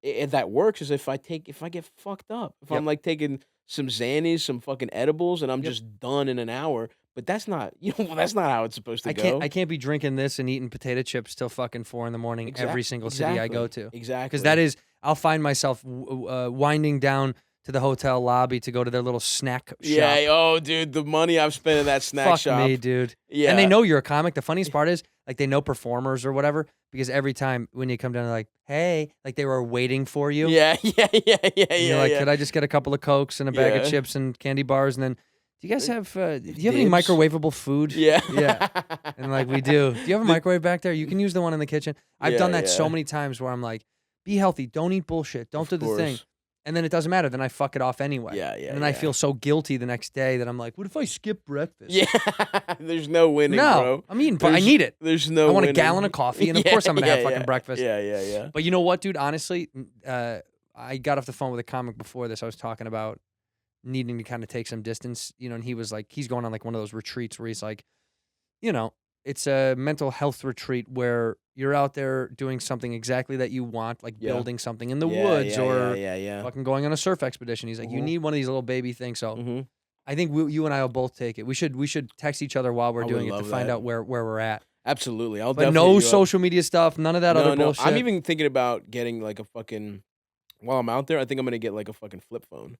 if that works is if I get fucked up. If I'm Yep. like taking some Xannies, some fucking edibles, and I'm Yep. just done in an hour. But that's not, that's not how it's supposed to go. I can't be drinking this and eating potato chips till fucking 4 a.m. every single city I go to. Exactly. Because that is, I'll find myself winding down to the hotel lobby to go to their little snack shop. Yeah. Oh, dude, the money I've spent in that snack Fuck shop. me, dude. Yeah. And they know you're a comic. The funniest part is, like, they know performers or whatever, because every time when you come down, they're like, hey, like they were waiting for you. Yeah. And you're like, could I just get a couple of Cokes and a bag of Yeah. chips and candy bars? And then, do you guys have, do you have any Dibs? microwavable food? Yeah. Yeah. And like, we do. Do you have a microwave back there? You can use the one in the kitchen. I've Yeah, done that so yeah. many times where I'm like, be healthy. Don't eat bullshit. Don't do Of the thing. course. And then it doesn't matter. Then I fuck it off anyway. Yeah, yeah, And then I yeah. feel so guilty the next day that I'm like, what if I skip breakfast? Yeah. There's no winning, No, bro. I'm eating, but I need it. There's no I want winning. a gallon of coffee, and of course I'm gonna have fucking breakfast. Yeah. But you know what, dude? Honestly, I got off the phone with a comic before this. I was talking about needing to kind of take some distance, you know, and he was like, he's going on like one of those retreats where he's like, you know, it's a mental health retreat where you're out there doing something exactly that you want, like Yeah. building something in the Yeah, woods yeah, or yeah. fucking going on a surf expedition. He's like, you Mhm. need one of these little baby things. So Mm-hmm. I think you and I will both take it. We should text each other while we're I would doing it to love find that. out where we're at. Absolutely. I'll But definitely no hit you up. social media stuff, none of that other bullshit. I'm even thinking about getting like a fucking. While I'm out there, I think I'm gonna get like a fucking flip phone.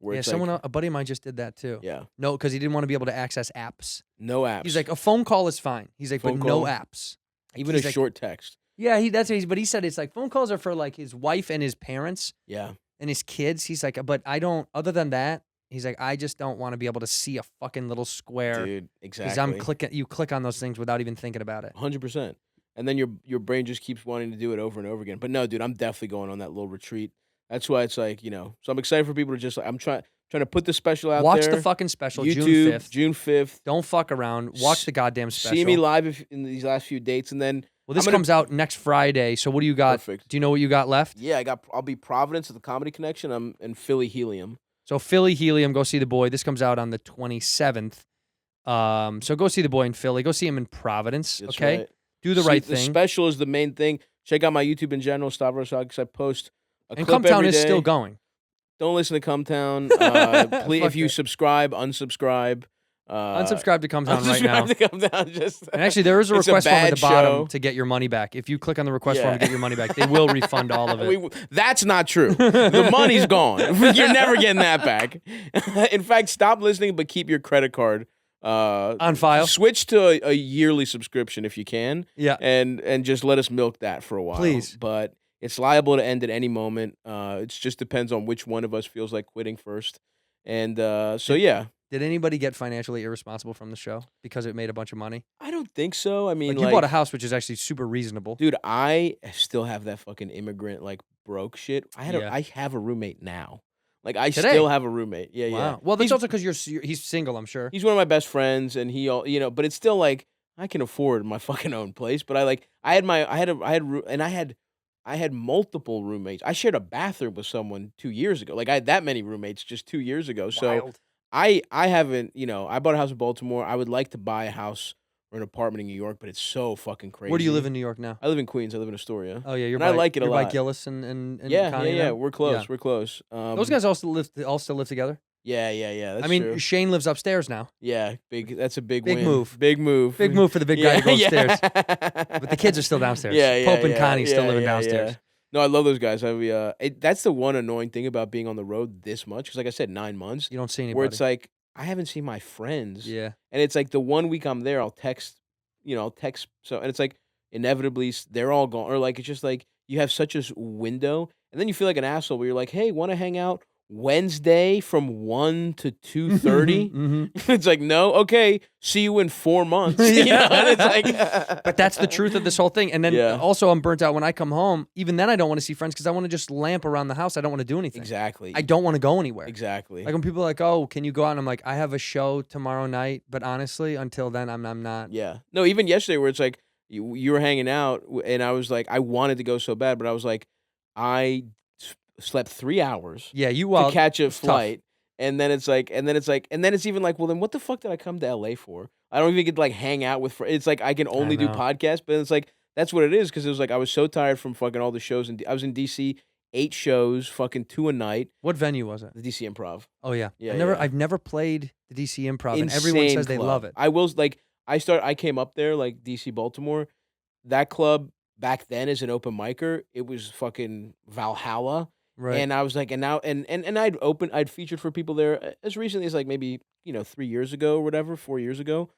Where Yeah, it's someone, like, a buddy of mine just did that too. yeah, No, because he didn't want to be able to access apps. no apps. He's like, a phone call is fine. He's like, Phone but no call? apps. even a he's like- short text. Yeah, but he said it's like phone calls are for like his wife and his parents Yeah, and his kids. He's like, but I don't. Other than that, he's like, I just don't want to be able to see a fucking little square dude, because exactly. I'm clicking. You click on those things without even thinking about it. 100%. And then your brain just keeps wanting to do it over and over again. But no, dude, I'm definitely going on that little retreat. That's why it's like, you know. So I'm excited for people to just. I'm trying to put the special out Watch there. the fucking special, YouTube, June 5th. June 5th. Don't fuck around. Watch the goddamn special. See me live in these last few dates, and then Well, this I'm gonna- comes out next Friday. So what do you got? Perfect. Do you know what you got left? Yeah, I'll be Providence at the Comedy Connection. I'm in Philly Helium. So Philly Helium, go see the boy. This comes out on the 27th. So go see the boy in Philly. Go see him in Providence. That's okay, right. do the See, right The thing. special is the main thing. Check out my YouTube in general, Stavros Halkias. I post a And clip Cumtown every is day. still going. Don't listen to Cumtown. Please, Fuck if you it. subscribe, unsubscribe. Unsubscribe to Cumtown right now. Unsubscribe to Cumtown. Just And actually, there is a It's request form at bad the bottom show. to get your money back. If you click on the request Yeah. form to get your money back, they will refund all of it. That's not true. The money's gone. You're never getting that back. In fact, stop listening, but keep your credit card On file. Switch to a yearly subscription if you can. Yeah. And just let us milk that for a while. Please. But it's liable to end at any moment. It just depends on which one of us feels like quitting first. And so yeah. Did anybody get financially irresponsible from the show because it made a bunch of money? I don't think so. I mean, Like, you bought a house, which is actually super reasonable. dude, I still have that fucking immigrant like broke shit. I have a roommate now. Like I Today? still have a roommate. Yeah, Wow. yeah. Well, that's He's- also because he's single, I'm sure. He's one of my best friends, and but it's still like I can afford my fucking own place. But I had multiple roommates. I shared a bathroom with someone 2 years ago. Like I had that many roommates just 2 years ago. So Wild. I haven't, I bought a house in Baltimore. I would like to buy a house or an apartment in New York, but it's so fucking crazy. Where do you live in New York now? I live in Queens. I live in Astoria. Oh yeah, you're And by, I like it a you're by lot. Gillis and Yeah, Connie yeah. now? We're close. Yeah. We're close. Those guys all still live together. Yeah. That's I mean, true. Shane lives upstairs now. Yeah, big. That's a big Big win. move. Big move. Big move for the big guy to go upstairs. Yeah. But the kids are still downstairs. Yeah. Pope and Connie still living yeah. downstairs. No, I love those guys. That's the one annoying thing about being on the road this much. Because, like I said, 9 months. You don't see anybody. Where it's like I haven't seen my friends. yeah. And it's like the 1 week I'm there, I'll text. So, and it's like inevitably they're all gone, or like it's just like you have such a window, and then you feel like an asshole where you're like, hey, want to hang out Wednesday from 1 to 2:30? Mhm. It's like, no, okay, see you in 4 months. You know? And it's like, But that's the truth of this whole thing. And then Yeah. also I'm burnt out when I come home. Even then I don't want to see friends because I want to just lamp around the house. I don't want to do anything. exactly. I don't want to go anywhere. Exactly. Like when people are like, oh, can you go out? And I'm like, I have a show tomorrow night. But honestly, until then, I'm not. Yeah. No, even yesterday where it's like you were hanging out and I was like, I wanted to go so bad, but I was like, I slept 3 hours Yeah, you to well, catch a it's tough. flight. And then it's even like, well, then what the fuck did I come to LA for? I don't even get to like hang out with friends. It's like I can only do know. podcasts, but it's like that's what it is because it was like I was so tired from fucking all the shows, and I was in DC, 8 shows, fucking 2 a night. What venue was it? The DC Improv. Oh yeah. Yeah, I've never played the DC Improv, and everyone Insane says they club. love it. I will like I came up there like DC Baltimore. That club back then as an open micer, it was fucking Valhalla. Right. And I was like, and now, and I'd featured for people there as recently as like maybe 3 years ago or whatever, 4 years ago,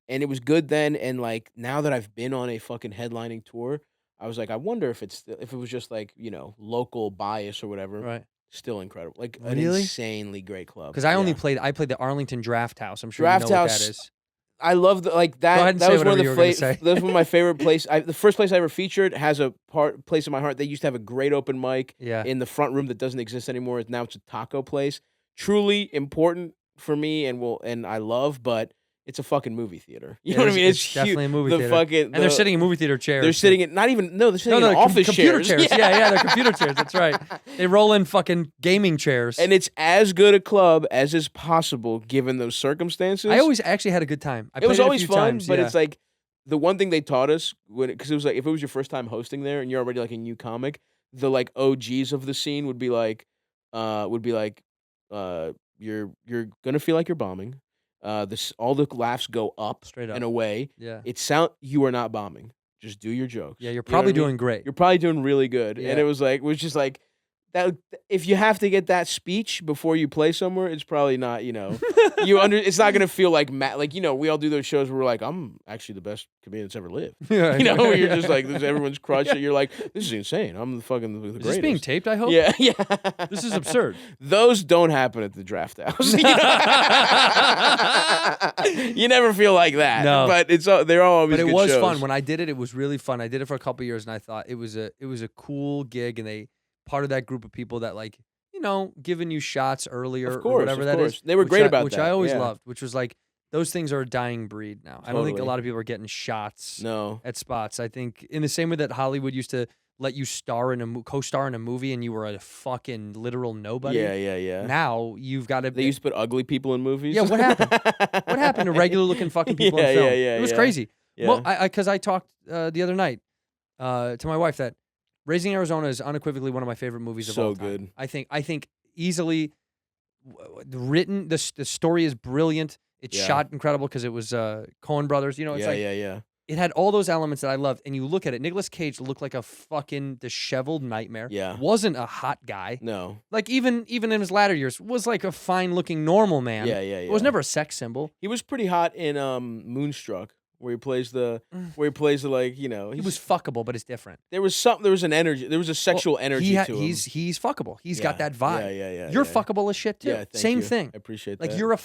and it was good then. And like now that I've been on a fucking headlining tour, I was like, I wonder if if it was just like local bias or whatever. Right. Still incredible, like an Really? insanely great club. Because I Yeah. played the Arlington Draft House. I'm sure Draft you know House. what that is. I love that. Like that. Go ahead and that say was one of whatever you were gonna say. That was one of my favorite place. The first place I ever featured has a place in my heart. They used to have a great open mic Yeah. in the front room that doesn't exist anymore. Now it's a taco place. Truly important for me, and I love, but it's a fucking movie theater. You know what I mean? It's definitely a movie the theater. Fucking, And they're sitting in movie theater chairs. They're sitting in they're sitting in office computer chairs. Yeah, they're computer chairs. That's right. They roll in fucking gaming chairs. And it's as good a club as is possible given those circumstances. I always actually had a good time. It was played a always few fun, times, but yeah. it's like the one thing they taught us because it was like if it was your first time hosting there and you're already like a new comic, the like OGs of the scene would be like, you're gonna feel like you're bombing. All the laughs go up, Straight up. and away. Yeah. You are not bombing. Just do your jokes. Yeah, you're You know probably what I mean? doing great. You're probably doing really good. Yeah. And it was just like that. If you have to get that speech before you play somewhere, it's probably not. It's not gonna feel like we all do those shows where we're like, I'm actually the best comedian that's ever lived. Yeah, Where you're just like, everyone's crushed it. You're like, this is insane. I'm the greatest. Is this being taped, I hope? Yeah, yeah. This is absurd. Those don't happen at the Draft House. You never feel like that. No. But they're all always But it good was shows. fun. When I did it, it was really fun. I did it for a couple years, and I thought it was a cool gig, and they part of that group of people that like, giving you shots earlier Of or course, whatever of that course. is. They were which great I- about which that, I always yeah. loved, which was like, those things are a dying breed now. I don't think a Totally. lot of people are getting shots No. at spots. I think in the same way that Hollywood used to let you star in co-star in a movie and you were a fucking literal nobody. Yeah, yeah, yeah. Now you've got to. They used to put ugly people in movies. Yeah, what happened? What happened to regular looking fucking people in film? Yeah, It was yeah. crazy. Yeah. Well, because I talked the other night to my wife that Raising Arizona is unequivocally one of my favorite movies of So all time. good. I think easily written. The story is brilliant. It's Yeah. shot incredible because it was Coen Brothers. It's like yeah. it had all those elements that I loved. And you look at it, Nicolas Cage looked like a fucking disheveled nightmare. Yeah. Wasn't a hot guy. No. Like even in his latter years, was like a fine looking normal man. Yeah. It was never a sex symbol. He was pretty hot in Moonstruck, where he plays the like He was fuckable, but it's different. There was an energy. There was a sexual energy to him. He's fuckable. He's got Yeah. that vibe. Yeah. You're yeah. fuckable as shit too. Yeah, thank Same you. thing. I appreciate Like that. you're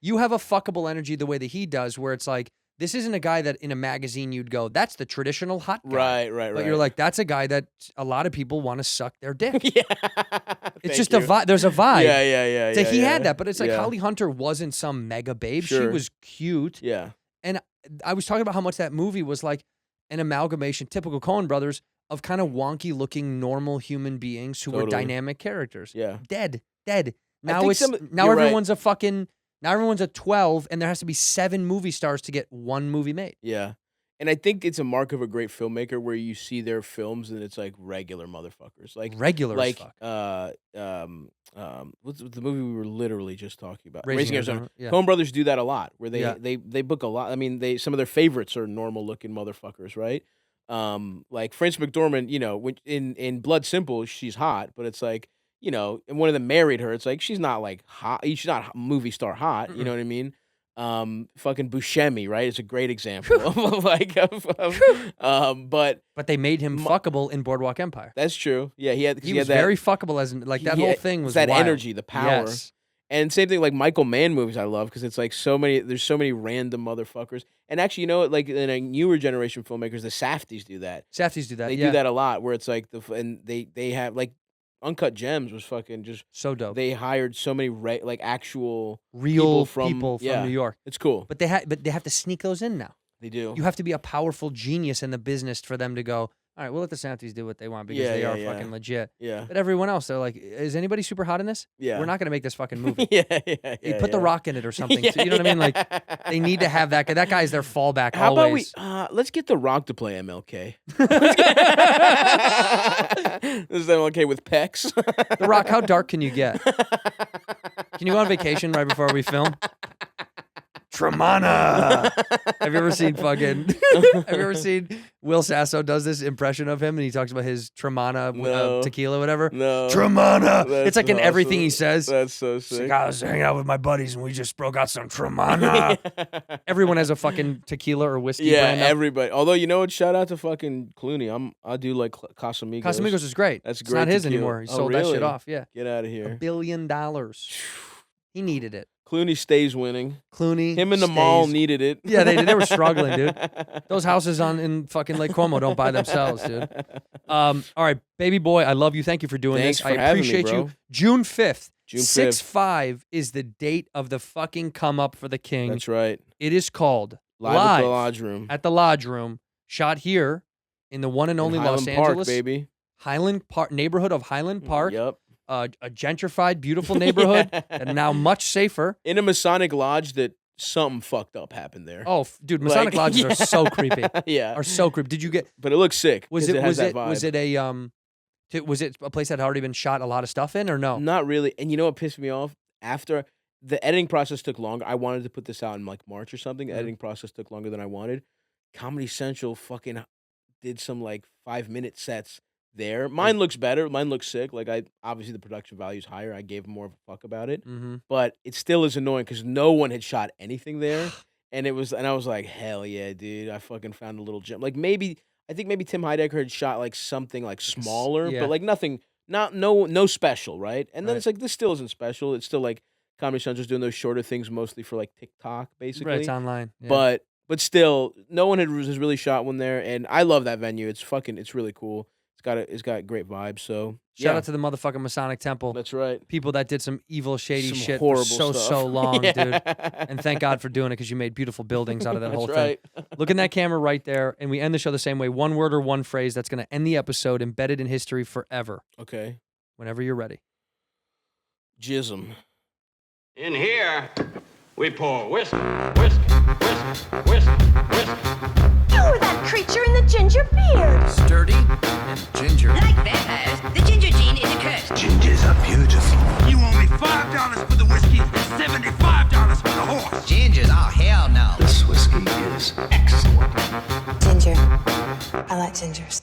you have a fuckable energy the way that he does, where it's like this isn't a guy that in a magazine you'd go, that's the traditional hot guy. right. But you're like, that's a guy that a lot of people want to suck their dick. yeah. It's just a vibe. There's a vibe. Yeah. It's like he yeah. had that, but it's like Yeah. Holly Hunter wasn't some mega babe. She Sure. was cute. Yeah. And I was talking about how much that movie was like an amalgamation, typical Coen Brothers, of kind of wonky looking normal human beings who were Totally. dynamic characters. Yeah. Dead. Now think it's you're everyone's now everyone's a 12 and there has to be 7 movie stars to get one movie made. Yeah. And I think it's a mark of a great filmmaker where you see their films and it's like regular motherfuckers. Like Regular as fuck. what's the movie we were literally just talking about? Raising Arizona. Arizona, yeah. Coen Brothers do that a lot, where they Yeah. they book a lot. I mean, some of their favorites are normal looking motherfuckers, right? Like Frances McDormand, when in Blood Simple, she's hot, but it's like, and one of them married her. It's like she's not like hot. She's not movie star hot. You know what I mean? Fucking Buscemi, right? It's a great example but But they made him fuckable in Boardwalk Empire. that's true. Yeah, he He was had that, very fuckable as like that whole thing was that wild. energy, the power. Yes. And same thing like Michael Mann movies I love because it's like there's so many random motherfuckers. And actually, like in a newer generation filmmakers, the Safdies do that. Safdies do that. They do that a lot where it's like and they have like Uncut Gems was fucking just So dope. they hired so many like actual Real people from New York. It's cool. But they have to sneak those in now. They do. You have to be a powerful genius in the business for them to go, all right, we'll let the Safdies do what they want because Yeah, they yeah, are yeah. fucking legit. Yeah. But everyone else, they're like, is anybody super hot in this? Yeah. We're not going to make this fucking movie. yeah. Hey, put The Rock in it or something. Yeah, So, you know what I mean? Like, they need to have that guy. That guy's their fallback How always. about let's get The Rock to play MLK. This is MLK with pecs. The Rock, how dark can you get? Can you go on vacation right before we film? Tremana. Have you ever seen fucking? Have you ever seen Will Sasso does this impression of him, and he talks about his Tremana No. tequila, whatever. No. Tremana. That's It's like in everything he awesome. says. That's so It's sick. like, I was hanging out with my buddies, and we just broke out some Tremana. Everyone has a fucking tequila or whiskey. Yeah, brand now. everybody. Although you know what? Shout out to fucking Clooney. I do like Casamigos. Casamigos is great. That's It's great. not his tequila. anymore. He Oh, sold that shit really? off. Yeah, Get out of $1 here. billion. He needed it. Clooney stays winning. Clooney. Him and the mall stays- needed it. Yeah, they were struggling, dude. Those houses in fucking Lake Como don't buy themselves, dude. All right, baby boy, I love you. Thank you for doing Thanks this. for I having me, appreciate bro. you. June 5th. June 5th. 6/5 is the date of the fucking come up for the king. That's right. It is called Live at the Lodge Room. at the Lodge Room, shot here in the one and only In Los Highland Park, Angeles baby. Highland Park neighborhood of Highland Park. Yep. A gentrified, beautiful neighborhood, and now much safer. In a Masonic lodge that something fucked up happened there. Oh, dude, Masonic Like, lodges are so creepy. Yeah. Are so creepy. Did you get? But it looks sick. Was 'cause it has was that it vibe. was it a place that had already been shot a lot of stuff in, or no? Not really. And you know what pissed me off? After the editing process took longer. I wanted to put this out in like March or something. The editing process took longer than I wanted. Comedy Central fucking did some like 5-minute sets there. Mine looks better. Mine looks sick. Like obviously the production value is higher. I gave more of a fuck about it. Mm-hmm. But it still is annoying because no one had shot anything there. And I was like, hell yeah, dude. I fucking found a little gem. Like I think maybe Tim Heidecker had shot like something like smaller, yeah. but like nothing, no special, right? And then Right. it's like, this still isn't special. It's still like Comedy Central's doing those shorter things mostly for like TikTok, basically. Right, it's online. Yeah. But still, no one has really shot one there. And I love that venue. It's really cool. It's got great vibes. So Shout yeah, out to the motherfucking Masonic Temple. that's right. People that did some evil, shady Some shit for horrible so stuff. long, Yeah. dude. And thank God for doing it because you made beautiful buildings out of that That's whole right. thing. Look in that camera right there, and we end the show the same way. One word or one phrase that's going to end the episode, embedded in history forever. Okay. Whenever you're ready. Jism. In here, we pour whisk, whisk, whisk, whisk, whisk. You were that creature in the ginger beard. Sturdy and ginger. Like vampires, the ginger gene is a curse. Gingers are beautiful. You owe me $5 for the whiskey and $75 for the horse. Gingers? Oh, hell no. This whiskey is excellent. Ginger. I like gingers.